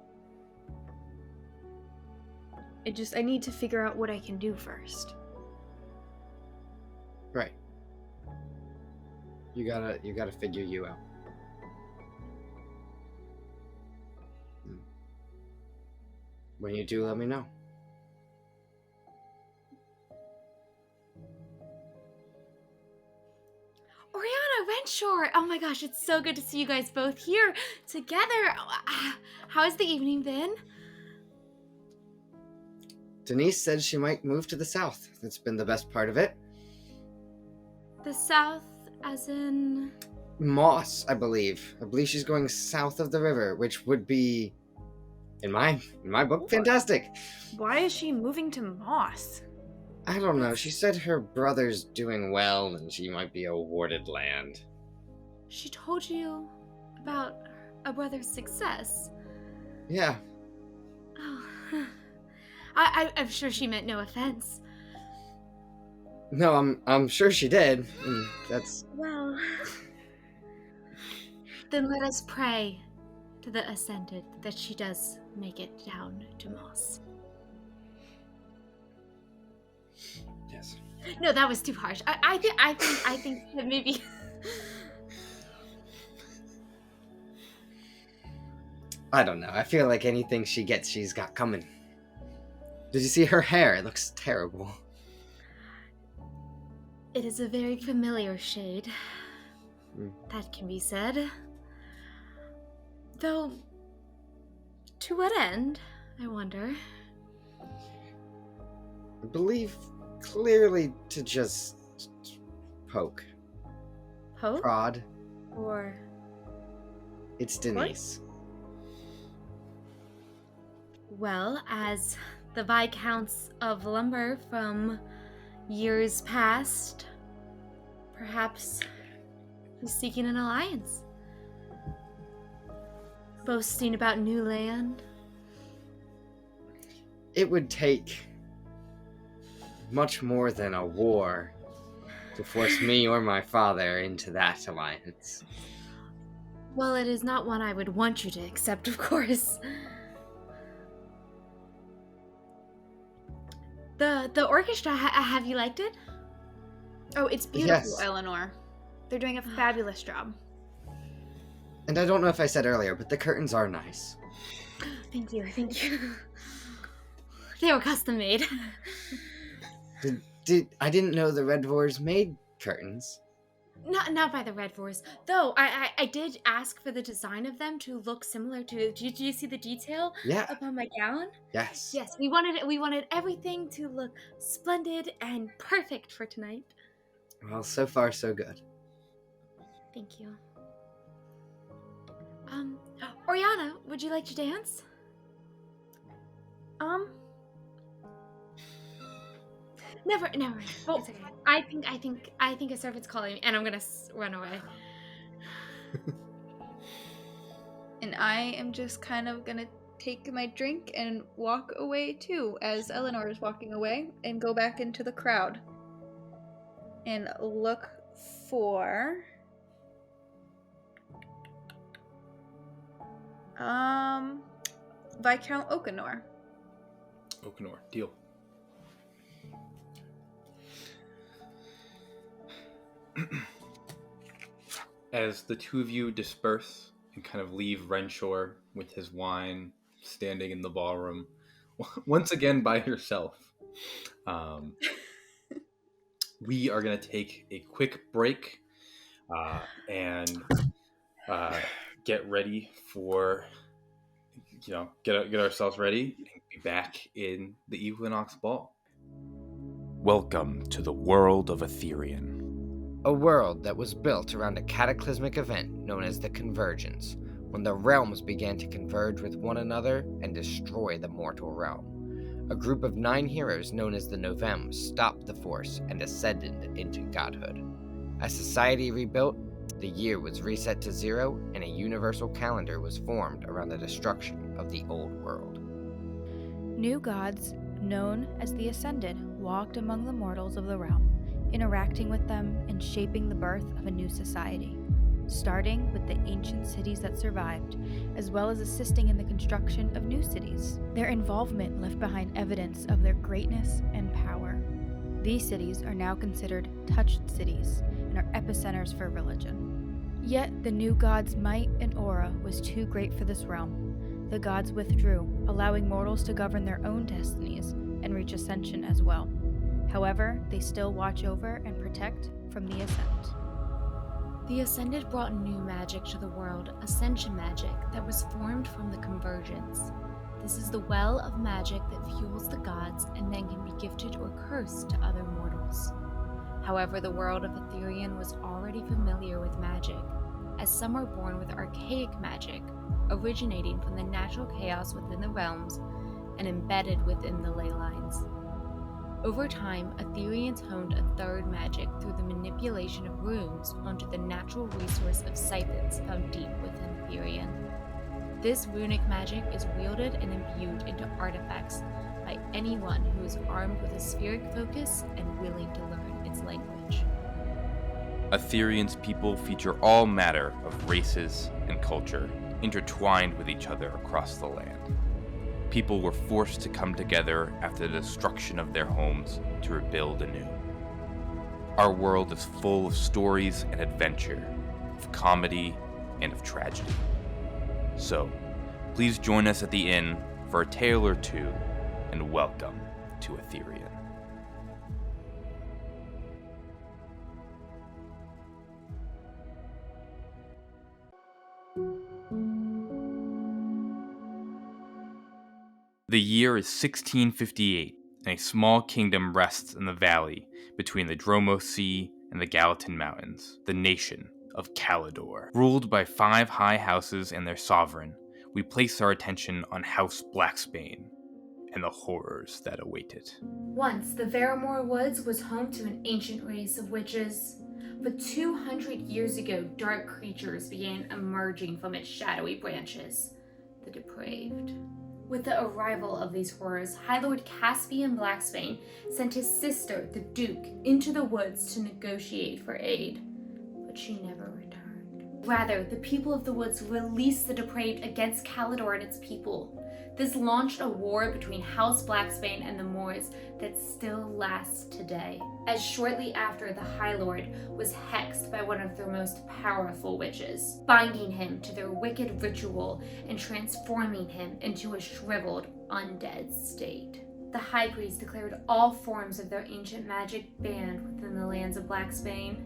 I need to figure out what I can do first. Right. You gotta figure you out. When you do, let me know. Oriana, Renshaw! Oh my gosh, it's so good to see you guys both here together. How has the evening been? Denise said she might move to the south. That's been the best part of it. The south, as in... Moss, I believe. I believe she's going south of the river, which would be, in my book, fantastic. Why is she moving to Moss? I don't know. She said her brother's doing well and she might be awarded land. She told you about a brother's success. Yeah. Oh, I'm sure she meant no offense. No, I'm sure she did. That's... Well, then let us pray to the Ascended that she does make it down to Moss. Yes. No, that was too harsh. I think that maybe. I don't know. I feel like anything she gets, she's got coming. Did you see her hair? It looks terrible. It is a very familiar shade. Mm. That can be said. Though, to what end, I wonder? I believe clearly to just poke. Poke? Prod. Or... It's Denise. Well, as the Viscounts of Lumber from years past, perhaps he's seeking an alliance. Boasting about new land. It would take much more than a war to force me or my father into that alliance. Well, it is not one I would want you to accept, of course. The orchestra, have you liked it? Oh, it's beautiful, Yes. Eleanor. They're doing a fabulous job. And I don't know if I said earlier, but the curtains are nice. Thank you. They were custom made. I didn't know the Red Dwarves made curtains. Not by the Red Dwarves. Though I did ask for the design of them to look similar to. Did you see the detail Yeah. upon my gown? Yes. Yes, we wanted everything to look splendid and perfect for tonight. Well, so far so good. Thank you. Oriana, would you like to dance? Never. Oh, it's okay. I think a servant's calling me, and I'm gonna run away. And I am just kind of gonna take my drink and walk away too, as Eleanor is walking away, and go back into the crowd. And look for... Viscount Okanor. Okanor, deal. As the two of you disperse and kind of leave Renshaw with his wine standing in the ballroom, once again by yourself, we are going to take a quick break and get ready for, get ourselves ready and be back in the Equinox Ball. Welcome to the world of Ethereum. A world that was built around a cataclysmic event known as the Convergence, when the realms began to converge with one another and destroy the mortal realm. A group of 9 heroes known as the Novems stopped the force and ascended into godhood. As society rebuilt, the year was reset to 0 and a universal calendar was formed around the destruction of the old world. New gods, known as the Ascended, walked among the mortals of the realm, interacting with them and shaping the birth of a new society, starting with the ancient cities that survived, as well as assisting in the construction of new cities. Their involvement left behind evidence of their greatness and power. These cities are now considered touched cities and are epicenters for religion. Yet the new gods' might and aura was too great for this realm. The gods withdrew, allowing mortals to govern their own destinies and reach ascension as well. However, they still watch over and protect from the ascent. The Ascended brought new magic to the world, ascension magic, that was formed from the convergence. This is the well of magic that fuels the gods and then can be gifted or cursed to other mortals. However, the world of Aetherian was already familiar with magic, as some are born with archaic magic, originating from the natural chaos within the realms and embedded within the ley lines. Over time, Aetherians honed a third magic through the manipulation of runes onto the natural resource of siphons found deep within Aetherian. This runic magic is wielded and imbued into artifacts by anyone who is armed with a spheric focus and willing to learn its language. Aetherian's people feature all manner of races and culture intertwined with each other across the land. People were forced to come together after the destruction of their homes to rebuild anew. Our world is full of stories and adventure, of comedy and of tragedy. So, please join us at the inn for a tale or two, and welcome to Aetherian. The year is 1658, and a small kingdom rests in the valley between the Dromo Sea and the Gallatin Mountains, the nation of Calidor. Ruled by 5 high houses and their sovereign, we place our attention on House Blacksbane and the horrors that await it. Once, the Veremore Woods was home to an ancient race of witches. But 200 years ago, dark creatures began emerging from its shadowy branches, the Depraved. With the arrival of these horrors, Highlord Caspian Blacksbane sent his sister, the Duke, into the woods to negotiate for aid, but she never returned. Rather, the people of the woods released the Depraved against Calidor and its people. This launched a war between House Blacksbane and the Moors that still lasts today, as shortly after the Highlord was hexed by one of their most powerful witches, binding him to their wicked ritual and transforming him into a shriveled, undead state. The High Priest declared all forms of their ancient magic banned within the lands of Blacksbane,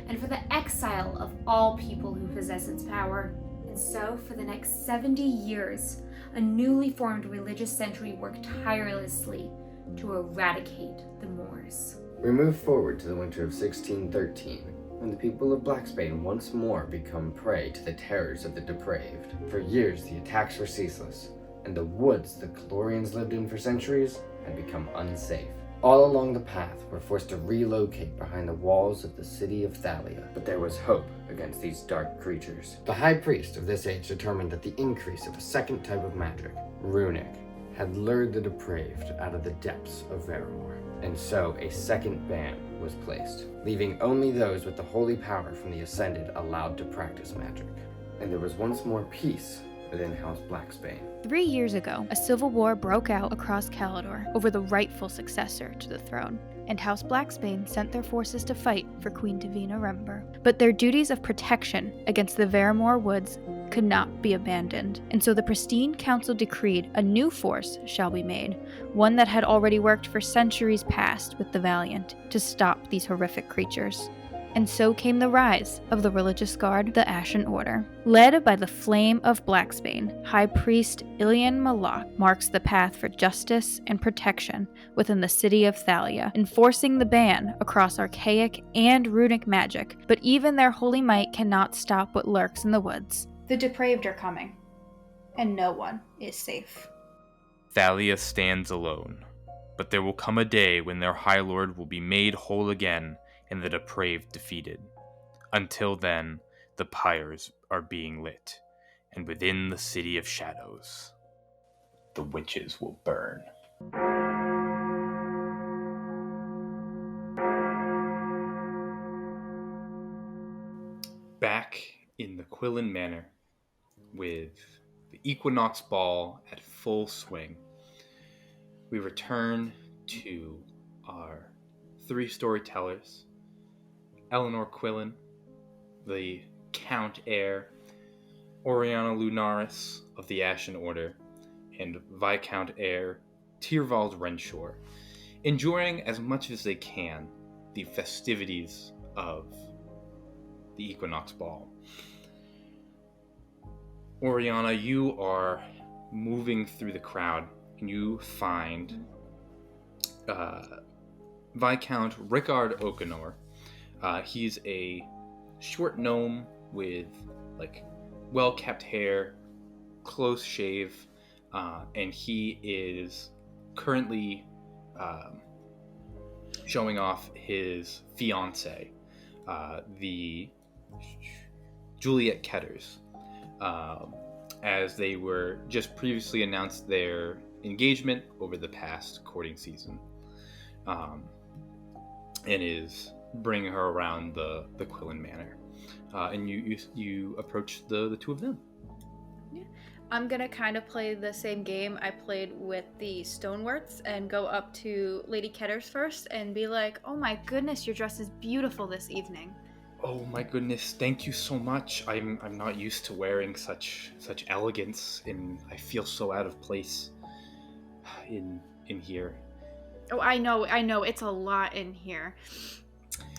and for the exile of all people who possess its power. And so, for the next 70 years, a newly formed religious century worked tirelessly to eradicate the Moors. We move forward to the winter of 1613, when the people of Blacksbane once more become prey to the terrors of the Depraved. For years, the attacks were ceaseless, and the woods the Calorians lived in for centuries had become unsafe. All along the path were forced to relocate behind the walls of the city of Thallea, but there was hope against these dark creatures. The High Priest of this age determined that the increase of a second type of magic, runic, had lured the Depraved out of the depths of Veremore, and so a second ban was placed, leaving only those with the holy power from the Ascended allowed to practice magic. And there was once more peace within House Blacksbane. 3 years ago, a civil war broke out across Calidor over the rightful successor to the throne, and House Blacksbane sent their forces to fight for Queen Davina Rember. But their duties of protection against the Veremore Woods could not be abandoned, and so the Pristine Council decreed a new force shall be made, one that had already worked for centuries past with the Valiant, to stop these horrific creatures. And so came the rise of the religious guard, the Ashen Order. Led by the Flame of Blacksbane, High Priest Ilian Malak marks the path for justice and protection within the city of Thallea, enforcing the ban across archaic and runic magic, but even their holy might cannot stop what lurks in the woods. The Depraved are coming, and no one is safe. Thallea stands alone, but there will come a day when their Highlord will be made whole again and the Depraved defeated. Until then, the pyres are being lit, and within the City of Shadows, the witches will burn. Back in the Quillen Manor, with the Equinox Ball at full swing, we return to our 3 storytellers: Eleanor Quillen, the Count Heir, Oriana Lunaris of the Ashen Order, and Viscount Heir Tyrvald Renshaw, enjoying as much as they can the festivities of Equinox Ball. Oriana, you are moving through the crowd, and you find Viscount Rickard Okenor. He's a short gnome with like well-kept hair, close shave, and he is currently showing off his fiancée, the Juliet Ketters, as they were just previously announced their engagement over the past courting season, and is bringing her around the Quillen Manor, and you approach the two of them. I'm gonna kind of play the same game I played with the Stoneworts and go up to Lady Ketters first and be like, "Oh my goodness, your dress is beautiful this evening." Oh my goodness, thank you so much. I'm not used to wearing such elegance, and I feel so out of place in here. Oh, I know, it's a lot in here.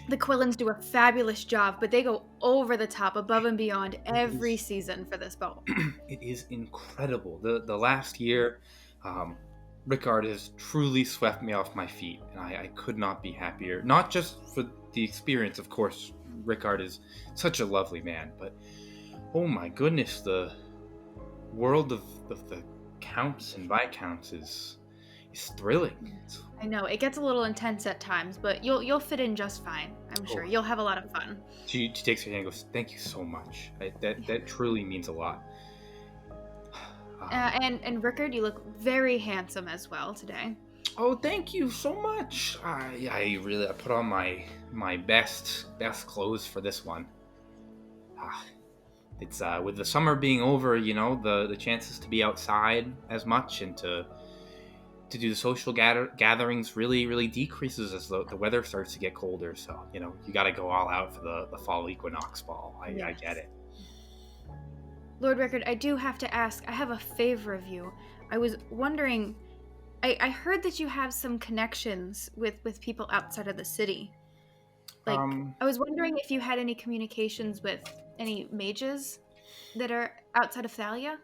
The Quillens do a fabulous job, but they go over the top, above and beyond every season for this ball. It is incredible. The last year, Rickard has truly swept me off my feet, and I could not be happier. Not just for the experience, of course. Rickard is such a lovely man, but oh my goodness, the world of the counts and viscounts is thrilling. I know it gets a little intense at times, but you'll fit in just fine. I'm sure you'll have a lot of fun. She takes her hand and goes, "Thank you so much. That truly means a lot." And Rickard, you look very handsome as well today. Oh, thank you so much. I put on my best clothes for this one. It's with the summer being over, the chances to be outside as much and to do the social gatherings really decreases as the weather starts to get colder. So, you got to go all out for the Fall Equinox Ball. I get it. Lord Rickard, I do have to ask, I have a favor of you. I was wondering, I heard that you have some connections with people outside of the city. I was wondering if you had any communications with any mages that are outside of Thallea?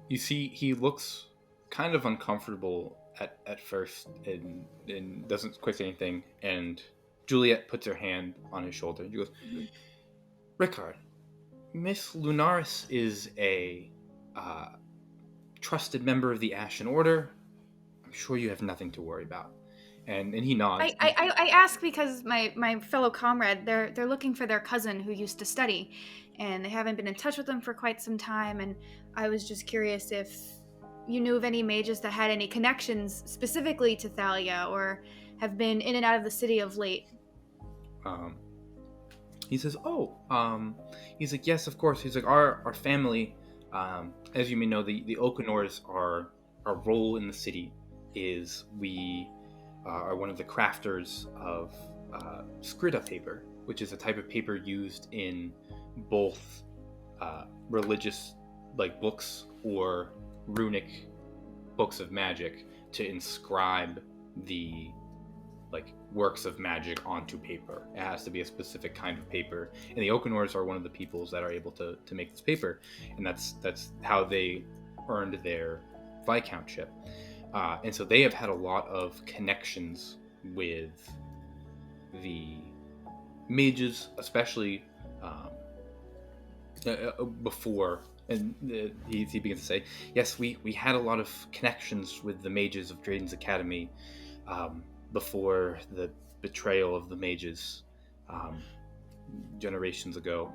You see, he looks kind of uncomfortable at first and doesn't quite say anything, and Juliet puts her hand on his shoulder and she goes, "Rickard, Miss Lunaris is a trusted member of the Ashen Order. I'm sure you have nothing to worry about." And he nods. I ask because my fellow comrade, they're looking for their cousin who used to study, and they haven't been in touch with them for quite some time, and I was just curious if you knew of any mages that had any connections specifically to Thallea or have been in and out of the city of late. He says, he's like, "Yes, of course." He's like, our family, as you may know, the Okenors, our role in the city is we are one of the crafters of scritta paper, which is a type of paper used in both religious books or runic books of magic to inscribe the works of magic onto paper. It has to be a specific kind of paper, and the Okenors are one of the peoples that are able to make this paper, and that's how they earned their viscountship. And so they have had a lot of connections with the mages, especially before. And he begins to say, "Yes, we had a lot of connections with the mages of Drayden's Academy before the betrayal of the mages generations ago.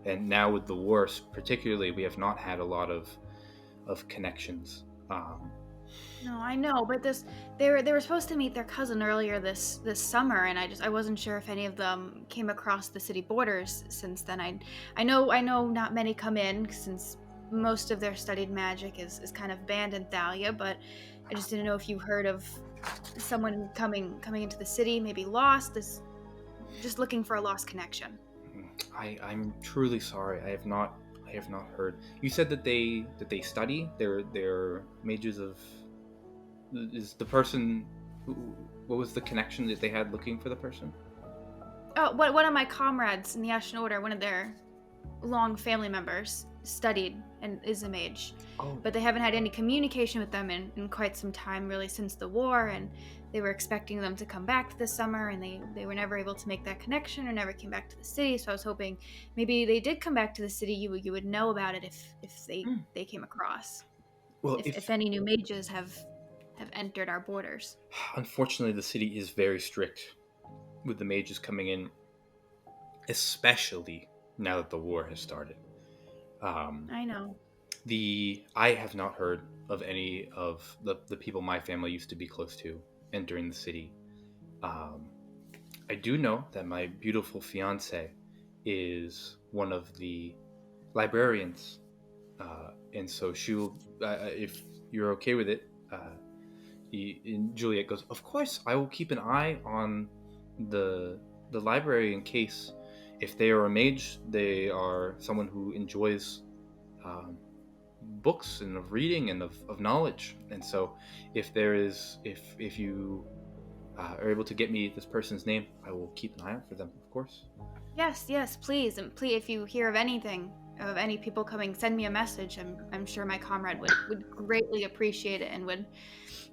And now with the wars, particularly, we have not had a lot of connections." No, I know, but they were supposed to meet their cousin earlier this summer, and I wasn't sure if any of them came across the city borders since then. I know not many come in since most of their studied magic is kind of banned in Thallea, but I just didn't know if you heard of someone coming into the city, maybe lost, just looking for a lost connection. I'm truly sorry. I have not heard. You said that they study. They're mages of. Is the person? What was the connection that they had looking for the person? One of my comrades in the Ashen Order, one of their long family members, studied and is a mage. Oh. But they haven't had any communication with them in quite some time, really, since the war, and they were expecting them to come back this summer, and they were never able to make that connection or never came back to the city. So I was hoping maybe they did come back to the city, you would know about it if they came across. Well, if any new mages have entered our borders. Unfortunately, the city is very strict with the mages coming in, especially now that the war has started. I know. I have not heard of any of the people my family used to be close to entering the city. I do know that my beautiful fiance is one of the librarians, and so she'll, if you're okay with it, and Juliet goes, "Of course, I will keep an eye on the library in case, if they are a mage, they are someone who enjoys books and of reading and of knowledge. And so, if you are able to get me this person's name, I will keep an eye out for them, of course." Yes, please. And please, if you hear of anything, of any people coming, send me a message. I'm sure my comrade would greatly appreciate it and would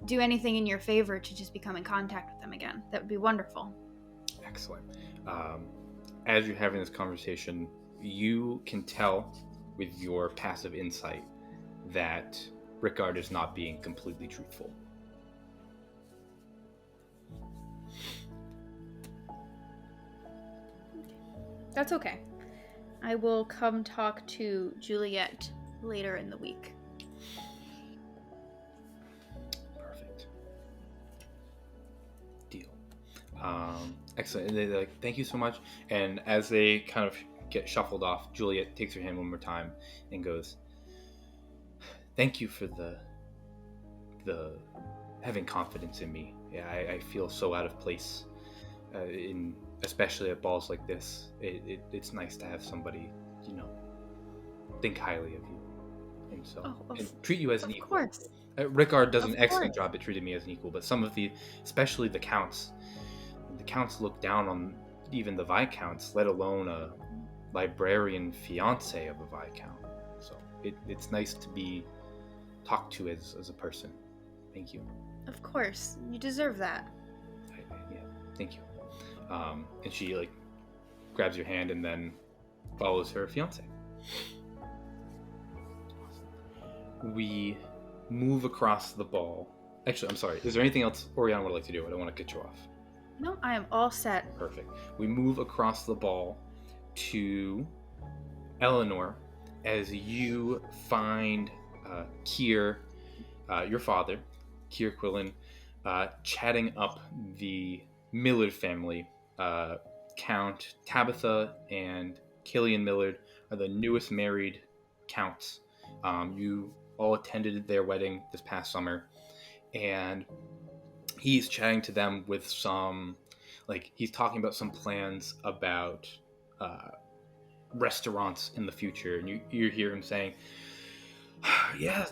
do anything in your favor to just become in contact with them again. That would be wonderful. Excellent. As you're having this conversation, you can tell with your passive insight that Rickard is not being completely truthful. That's okay. I will come talk to Juliet later in the week. Perfect. Deal. Excellent. And they're like, "Thank you so much." And as they kind of get shuffled off, Juliet takes her hand one more time and goes, "Thank you for the having confidence in me. Yeah, I feel so out of place, especially at balls like this. It's nice to have somebody, think highly of you, and so and treat you as an equal." Of course. Rickard does an excellent job at treating me as an equal, but some of especially the counts look down on even the viscounts, let alone a librarian fiance of a viscount. So it's nice to be talked to as a person. Thank you. Of course, you deserve that. Yeah, thank you. And she grabs your hand and then follows her fiance. We move across the ball. Actually, I'm sorry. Is there anything else Oriana would like to do? I don't want to cut you off. No, I am all set. Perfect. We move across the ball to Eleanor as you find Kier, your father, Kier Quillen, chatting up the Millard family. Count Tabitha and Killian Millard are the newest married counts. You all attended their wedding this past summer, and he's chatting to them with some, he's talking about some plans about restaurants in the future, and you hear him saying, "Yeah,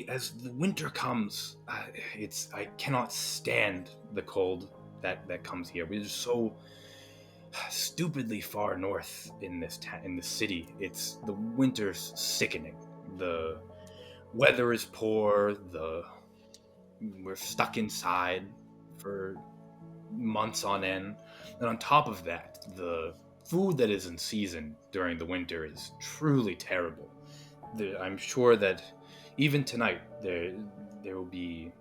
as the winter comes, I cannot stand the cold that comes here. We're just so stupidly far north in this city. It's the winter's sickening. The weather is poor. We're stuck inside for months on end, and on top of that, the food that is in season during the winter is truly terrible. I'm sure that even tonight there will be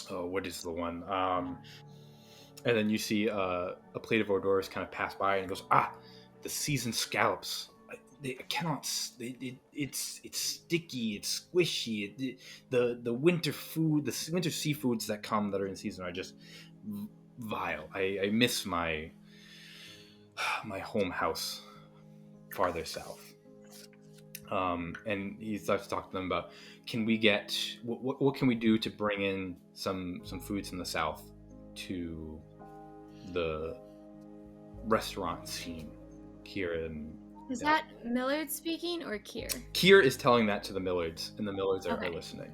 what is the one? And then you see a plate of hors d'oeuvres kind of pass by, and it goes, the seasoned scallops. I cannot. It's sticky. It's squishy. The winter food, the winter seafoods that are in season are just vile. I miss my home house farther south. And he starts to talk to them about, can we get what can we do to bring in some foods from the south to the restaurant scene here in. Is that Millard speaking or Kier? Kier is telling that to the Millards, and the Millards are listening.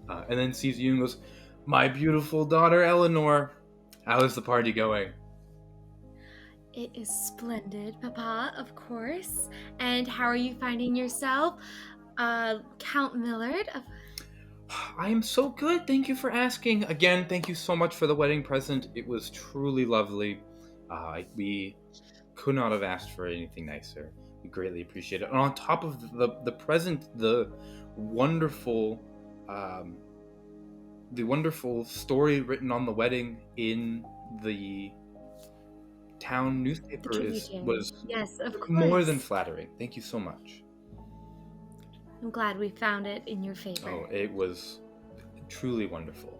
And then sees you and goes, "My beautiful daughter Eleanor, how is the party going?" It is splendid, Papa, of course. And how are you finding yourself? Count Millard? I am so good. Thank you for asking. Again, thank you so much for the wedding present. It was truly lovely. We could not have asked for anything nicer. We greatly appreciate it. And on top of the present, wonderful, um, the wonderful story written on the wedding in the town newspaper was Yes, of course. more than flattering. Thank you so much. I'm glad we found it in your favor. Oh, it was truly wonderful.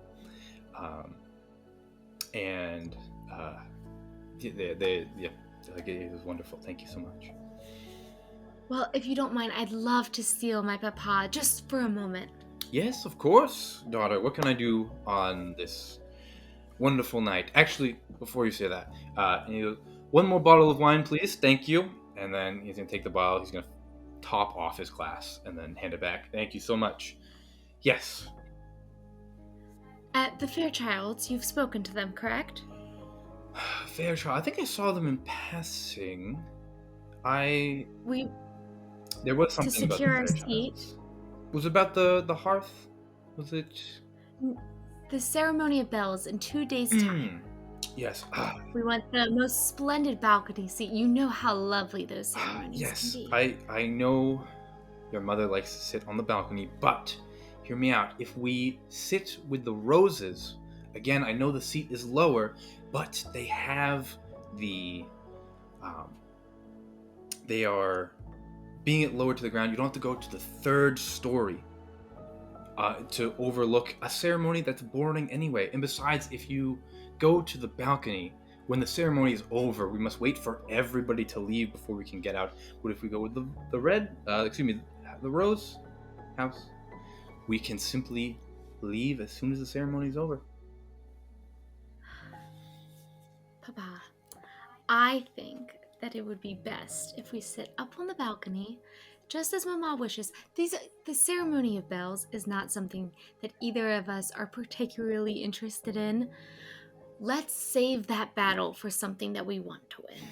And it was wonderful. Thank you so much. Well, if you don't mind, I'd love to steal my Papa just for a moment. Yes, of course, daughter. What can I do on this wonderful night? Actually, before you say that, one more bottle of wine, please. Thank you. And then he's going to take the bottle. He's going to top off his glass and then hand it back. Thank you so much. Yes. At the Fairchilds, you've spoken to them, correct? Fairchild. I think I saw them in passing. There was something to secure our about the seat. Was it about the hearth? Was it? The ceremony of bells in 2 days' time. Yes. We want the most splendid balcony seat. You know how lovely those ceremonies yes. can be. I know your mother likes to sit on the balcony, but hear me out. If we sit with the roses, again, I know the seat is lower, but they have they are being it lower to the ground. You don't have to go to the third story to overlook a ceremony that's boring anyway. And besides, if you go to the balcony when the ceremony is over, we must wait for everybody to leave before we can get out. But if we go with the rose house, we can simply leave as soon as the ceremony is over. Papa, I think that it would be best if we sit up on the balcony, just as Mama wishes. The ceremony of bells is not something that either of us are particularly interested in. Let's save that battle for something that we want to win.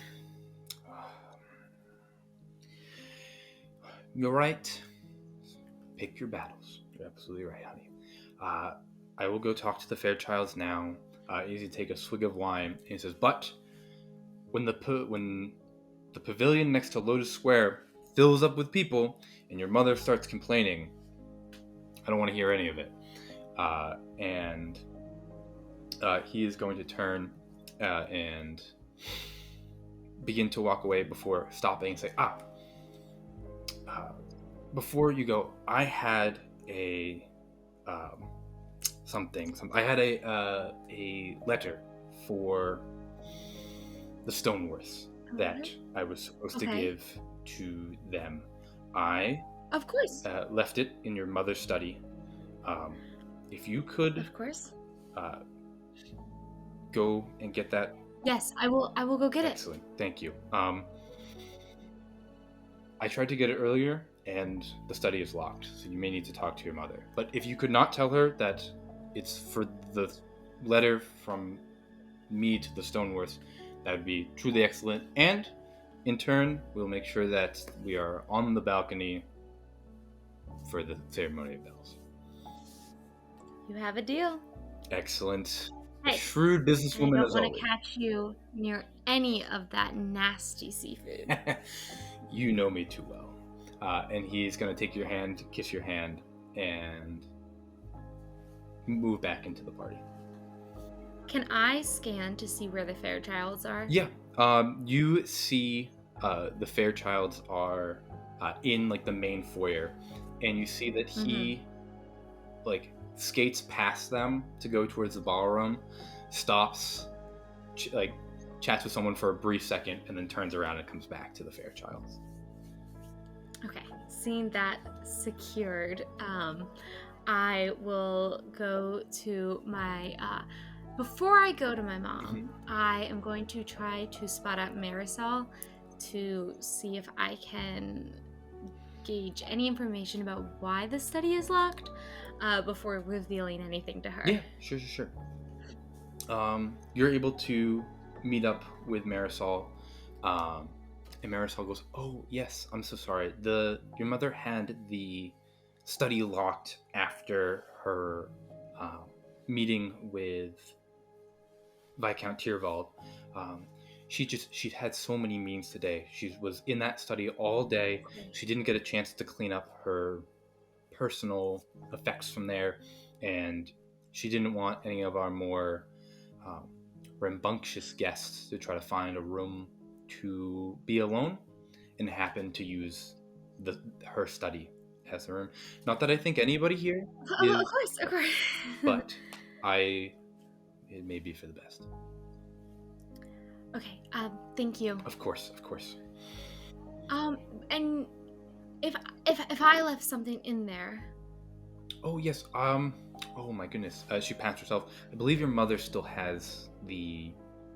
You're right. Pick your battles. You're absolutely right, honey. I will go talk to the Fairchilds now. Easy take a swig of wine, and he says, but when the pavilion next to Lotus Square fills up with people and your mother starts complaining, I don't want to hear any of it. And he is going to turn and begin to walk away before stopping and say, before you go, I had a I had a letter for the Stoneworths that I was supposed to give to them. I, of course, left it in your mother's study. If you could, of course, go and get that. Yes, I will go get Excellent. Thank you. I tried to get it earlier, and the study is locked, so you may need to talk to your mother. But if you could not tell her that it's for the letter from me to the Stoneworths, that would be truly excellent. And in turn, we'll make sure that we are on the balcony for the ceremony of bells. You have a deal. Excellent. Hey, a shrewd businesswoman as always. I don't want to catch you near any of that nasty seafood. You know me too well. And he's going to take your hand, kiss your hand, and move back into the party. Can I scan to see where the Fairchilds are? Yeah. You see the Fairchilds are in like the main foyer, and you see that he like skates past them to go towards the ballroom, stops, chats with someone for a brief second, and then turns around and comes back to the Fairchilds. Okay, seeing that secured, I will go to my before I go to my mom, I am going to try to spot out Marisol to see if I can gauge any information about why the study is locked before revealing anything to her. Yeah, sure. You're able to meet up with Marisol. And Marisol goes, "Oh yes, I'm so sorry. Your mother had the study locked after her meeting with Viscount Tyrvald. She'd had so many meetings today. She was in that study all day. She didn't get a chance to clean up her personal effects from there, and she didn't want any of our more rambunctious guests to try to find a room to be alone, and happened to use her study as a room. Not that I think anybody here is, Of course. but it may be for the best. Okay, thank you. Of course. And if I left something in there. Oh yes. Oh my goodness. She pats herself. I believe your mother still has the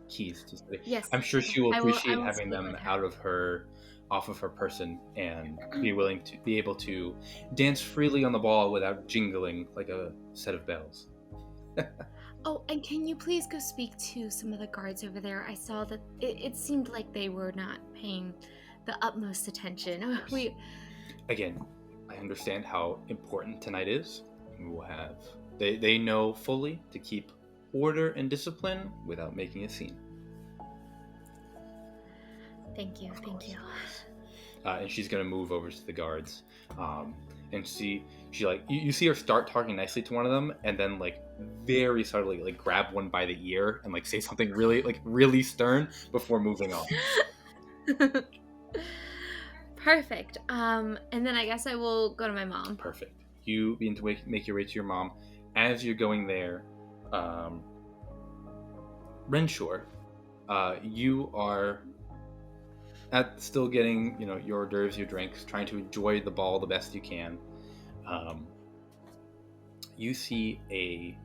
keys to study. Yes. I'm sure she will I will appreciate having speak them with her. off of her person, and be able to dance freely on the ball without jingling like a set of bells. Oh, and can you please go speak to some of the guards over there? I saw that it seemed like they were not paying the utmost attention. Again, I understand how important tonight is. We will have they know fully to keep order and discipline without making a scene. Thank you. And she's gonna move over to the guards, and she like you see her start talking nicely to one of them, and then like very subtly like grab one by the ear and like say something really stern before moving on. Perfect. And then I guess I will go to my mom. Perfect. You begin to make your way to your mom. As you're going there, Renshaw, you are still getting your hors d'oeuvres, your drinks, trying to enjoy the ball the best you can. You see a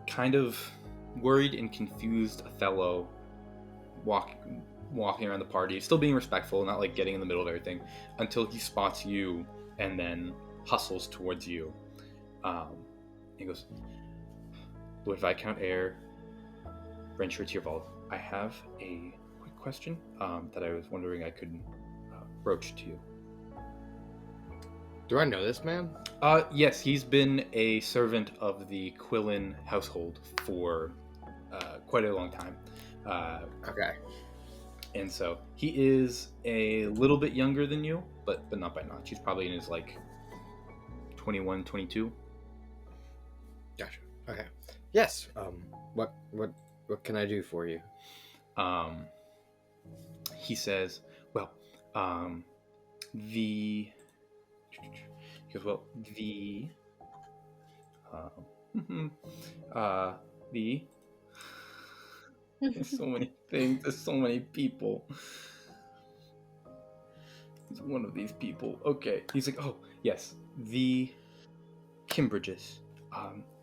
kind of worried and confused Othello walking around the party, still being respectful, not like getting in the middle of everything, until he spots you and then hustles towards you. He goes, "Lord Viscount Eyre, Renshaw Tyrvald, I have a quick question that I was wondering I could broach to you." Do I know this man? Yes, he's been a servant of the Quillen household for quite a long time. Okay. And so he is a little bit younger than you, but not by much. He's probably in his 21, 22. Gotcha. Okay. Yes. What can I do for you? He says, "Well, the." He goes, "Well, the." The. There's so many things. There's so many people. He's one of these people. Okay. He's like, "Oh, yes. The Kimbridges.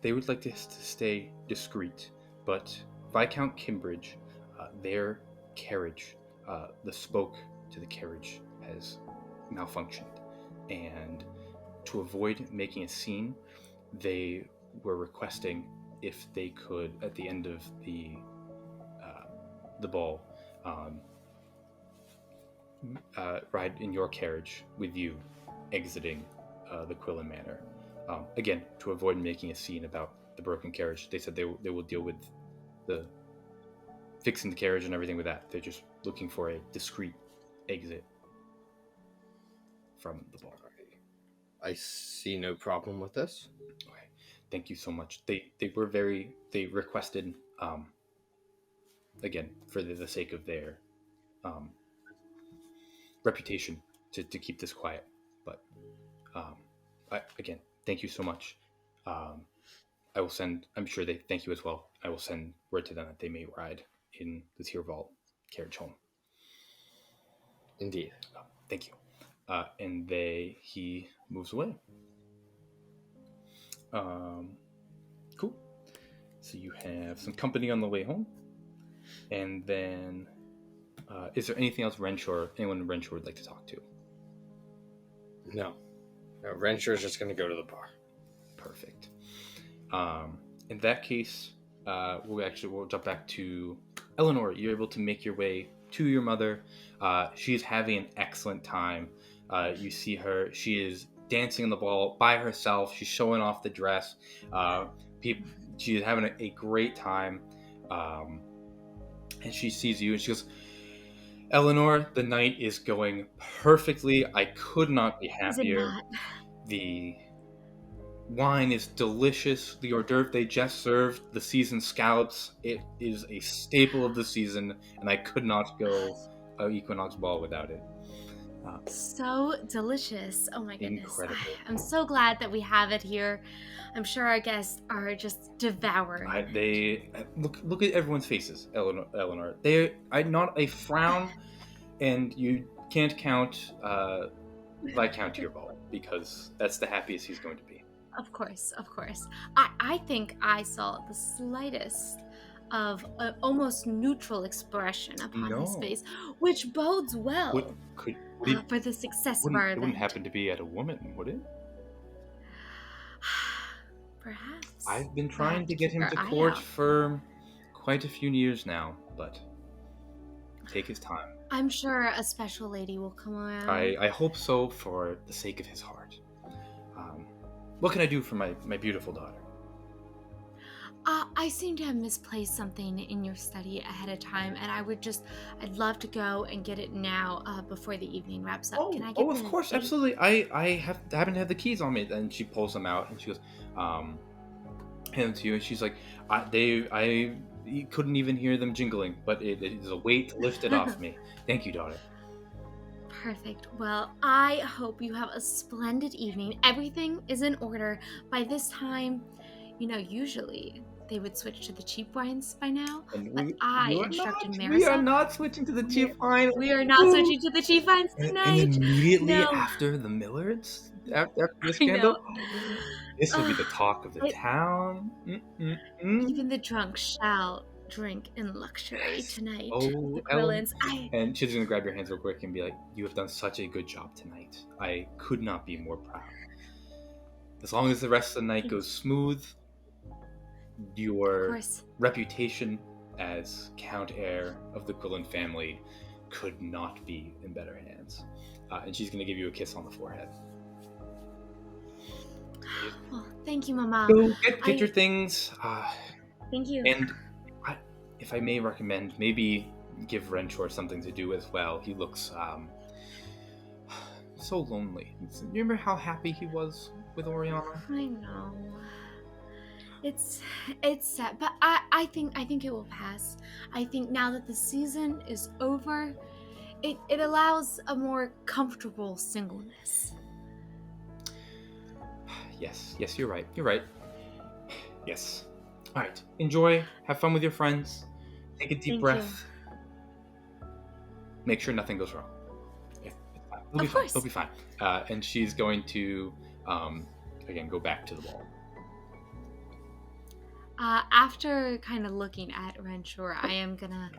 They would like to stay discreet, but Viscount Kimbridge, their carriage, the spoke to the carriage has malfunctioned, and to avoid making a scene, they were requesting if they could, at the end of the ball, ride in your carriage with you, exiting the Quillen Manor. Again, to avoid making a scene about the broken carriage. They said they will deal with the fixing the carriage and everything with that. They're just looking for a discreet exit from the ball." I see no problem with this. Okay, thank you so much. They requested, again, for the sake of their reputation, to keep this quiet. But again, thank you so much. I will send, I'm sure they thank you as well. I will send word to them that they may ride in the Tyrvald carriage home. Indeed. Thank you. And he moves away. Cool. So you have some company on the way home. And then, is there anything else anyone in Renshaw would like to talk to? No. Renshaw's just going to go to the bar. Perfect. In that case, we'll jump back to Eleanor. You're able to make your way to your mother. She's having an excellent time. You see her; she is dancing on the ball by herself. She's showing off the dress. She's having a great time. And she sees you, and she goes, "Eleanor, the night is going perfectly. I could not be Is it happier. not? The wine is delicious. The hors d'oeuvre they just served, the seasoned scallops, it is a staple of the season, and I could not go Equinox Ball without it. So delicious. Oh my goodness. Incredible. I'm so glad that we have it here. I'm sure our guests are just devouring. They look at everyone's faces, Eleanor. They not a frown, and you can't count Viscount Tierball, because that's the happiest he's going to be. Of course. I think I saw the slightest of an almost neutral expression upon his No. face, which bodes well Would it, for the success of our it wouldn't event. happen to be at a woman, would it? Perhaps. I've been We'll trying have to get him keep to our eye court out. for quite a few years now, but take his time. I'm sure a special lady will come around. I hope so, for the sake of his heart. What can I do for my beautiful daughter? I seem to have misplaced something in your study ahead of time, and I'd love to go and get it now before the evening wraps up. Can I get of course, the- absolutely. I happen to have the keys on me, and she pulls them out, and she goes, hand them to you, and she's like, I couldn't even hear them jingling, but it is a weight lifted off me. Thank you, daughter. Perfect. Well, I hope you have a splendid evening. Everything is in order. By this time, usually they would switch to the cheap wines by now. And But I instructed we are Marissa. not switching to the cheap wine. We are not switching to the cheap wines And tonight. immediately No. after the Millards, after this I scandal, know. this will be the talk of the It- town. Even the drunk shall drink in luxury tonight. Oh, the Ellen. Quillins. And she's gonna grab your hands real quick and be like, "You have done such a good job tonight. I could not be more proud. As long as the rest of the night goes smooth, Of your course. reputation as Count Heir of the Quillen family could not be in better hands." And she's gonna give you a kiss on the forehead. Well, thank you, Mama. Go get your things. Thank you. And if I may recommend, maybe give Renshore something to do as well. He looks so lonely. Remember how happy he was with Oriana? I know. It's sad, but I think it will pass. I think now that the season is over, it allows a more comfortable singleness. Yes, you're right. Yes. All right. Enjoy. Have fun with your friends. Take a deep Thank breath. Make sure nothing goes wrong. It'll be fine. course. It'll be fine. And she's going to, again, go back to the ball. After kind of looking at Renshore, I am gonna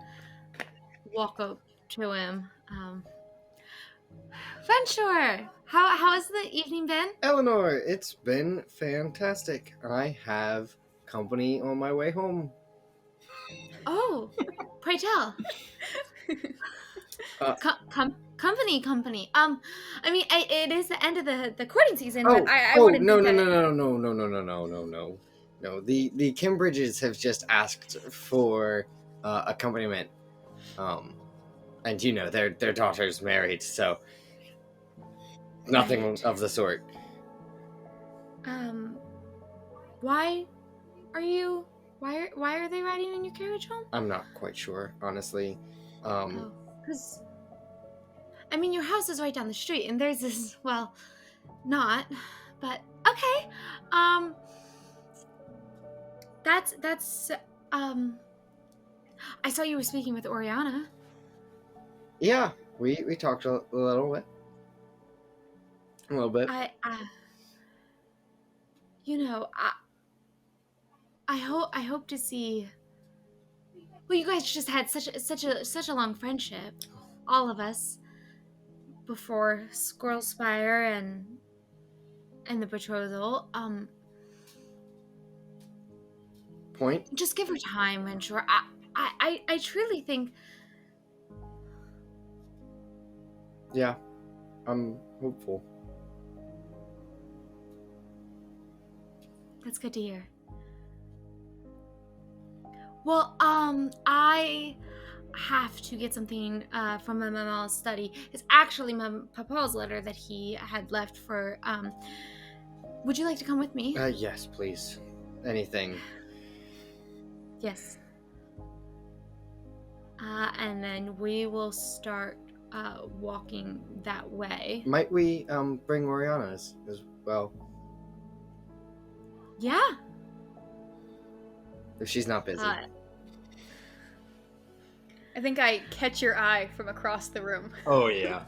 walk up to him. Renshore, how has the evening been? Eleanor, it's been fantastic. I have company on my way home. Oh, pray tell. Company. I mean, it is the end of the courting season, but I wouldn't no. think that No, the Kimbridges have just asked for accompaniment. And their daughter's married, so nothing Right. of the sort. Why are they riding in your carriage home? I'm not quite sure, honestly. Because I mean, your house is right down the street, and theirs is, well, not, but okay. That's I saw you were speaking with Oriana. Yeah, we talked a little bit. A little bit. I hope to see. Well, you guys just had such a long friendship, all of us, before Squirrel Spire and the betrothal. Point? Just give her time, Renshore. I truly think Yeah, I'm hopeful. That's good to hear. Well, I have to get something from my mama's study. It's actually my papa's letter that he had left for. Would you like to come with me? Yes, please. Anything. Yes. And then we will start walking that way. Might we bring Oriana as well? Yeah. If she's not busy. I think I catch your eye from across the room. Oh, yeah.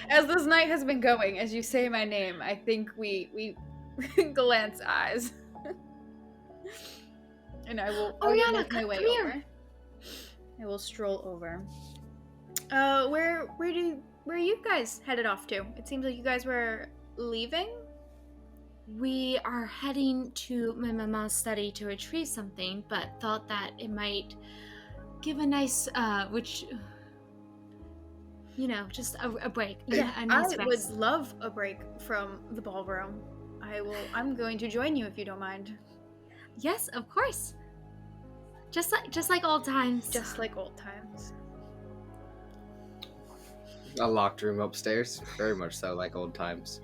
As this night has been going, as you say my name, I think we glance eyes. And I will Oriana, make my come way here. over. I will stroll over. Where are you guys headed off to? It seems like you guys were leaving. We are heading to my mama's study to retrieve something, but thought that it might give a nice, just a break. Yeah, a nice I rest. would love a break from the ballroom. I'm going to join you if you don't mind. Yes, of course. Just like old times. Just like old times. A locked room upstairs. Very much so, like old times.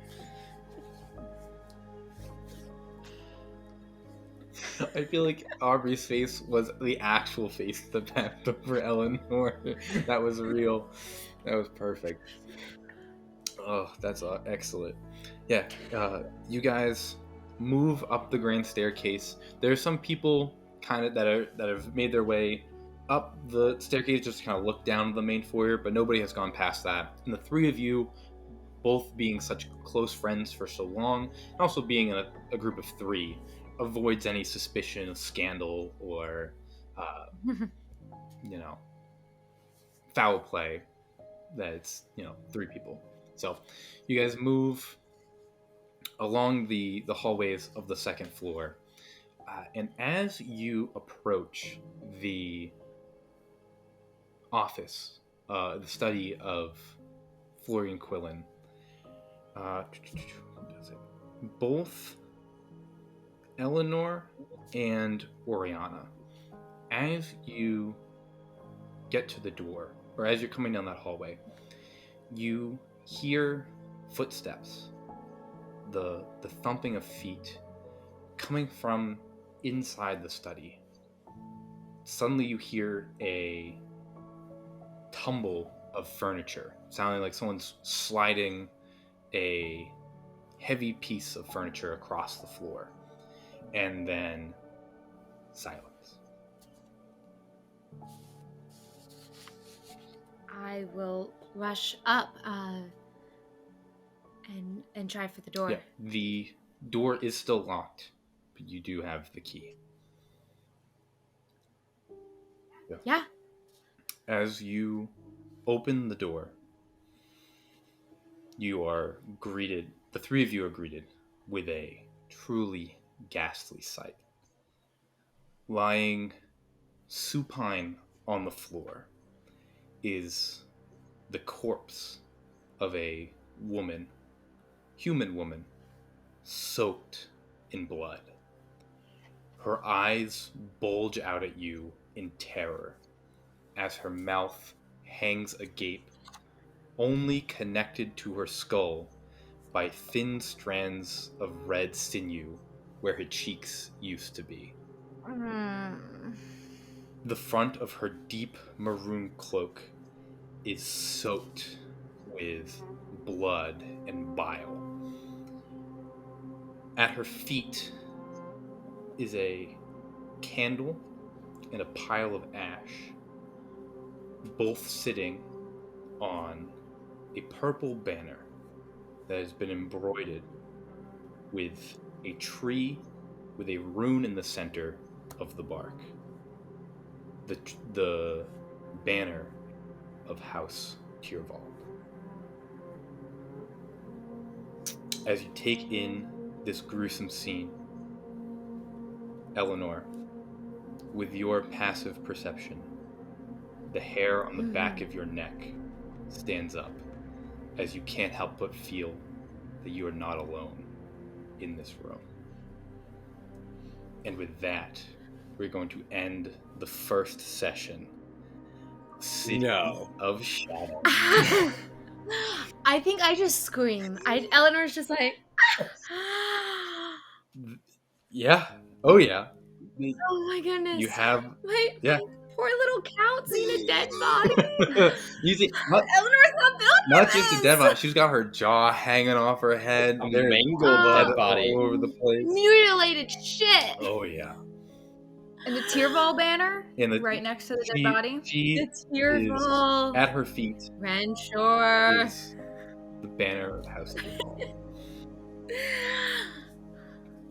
I feel like Aubrey's face was the actual face that passed over Eleanor. That was real. That was perfect. Oh, that's excellent. Yeah, you guys move up the grand staircase. There are some people kind of that have made their way up the staircase, just kind of look down the main foyer, but nobody has gone past that. And the three of you, both being such close friends for so long, and also being in a group of three, avoids any suspicion of scandal or, foul play. That it's, three people. So you guys move along the hallways of the second floor. And as you approach the office, the study of Florian Quillen, both Eleanor and Oriana, as you get to the door, or as you're coming down that hallway, you hear footsteps, the thumping of feet coming from inside the study. Suddenly you hear a tumble of furniture, sounding like someone's sliding a heavy piece of furniture across the floor. And then silence. I will rush up and try for the door. Yeah, the door is still locked, but you do have the key. Yeah. As you open the door, you are greeted, the three of you are greeted with a truly ghastly sight. Lying supine on the floor is the corpse of a woman, human woman, soaked in blood. Her eyes bulge out at you in terror as her mouth hangs agape, only connected to her skull by thin strands of red sinew where her cheeks used to be. The front of her deep maroon cloak is soaked with blood and bile. At her feet is a candle and a pile of ash, both sitting on a purple banner that has been embroidered with a tree with a rune in the center of the bark. The banner of House Tyrvald. As you take in this gruesome scene, Eleanor, with your passive perception, the hair on the back of your neck stands up as you can't help but feel that you are not alone in this room. And with that, we're going to end the first session. City of Shadow. I think I just scream. Eleanor's just like, Yeah. Oh, yeah. oh my goodness. You have... my poor little count seeing a dead body. You see, Eleanor's not built for not just a this. dead body. She's got her jaw hanging off her head. A There's mangled dead body. all over the place. Mutilated shit. Oh, yeah. And the tear ball banner And right next to the dead body. She It's tearful. is at her feet. Renshaw. Is the banner of House of the Ball.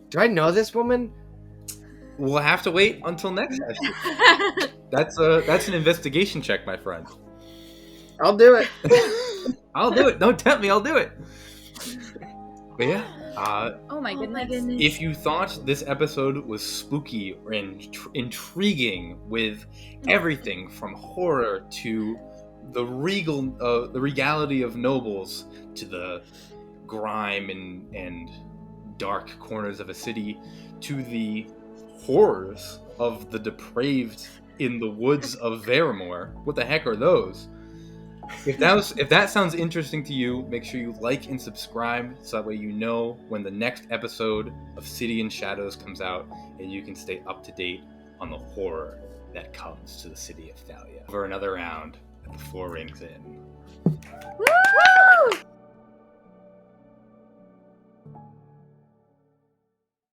Do I know this woman? We'll have to wait until next session. That's an investigation check, my friend. I'll do it. I'll do it. Don't tempt me. I'll do it. But yeah. Oh my goodness. If you thought this episode was spooky or intriguing with everything from horror to the regality of nobles to the grime and dark corners of a city to the horrors of the depraved in the woods of Veremore, what the heck are those? If that sounds interesting to you, make sure you like and subscribe so that way you know when the next episode of City in Shadows comes out and you can stay up to date on the horror that comes to the city of Thallea. For another round at the 4 Rings Inn. Woo!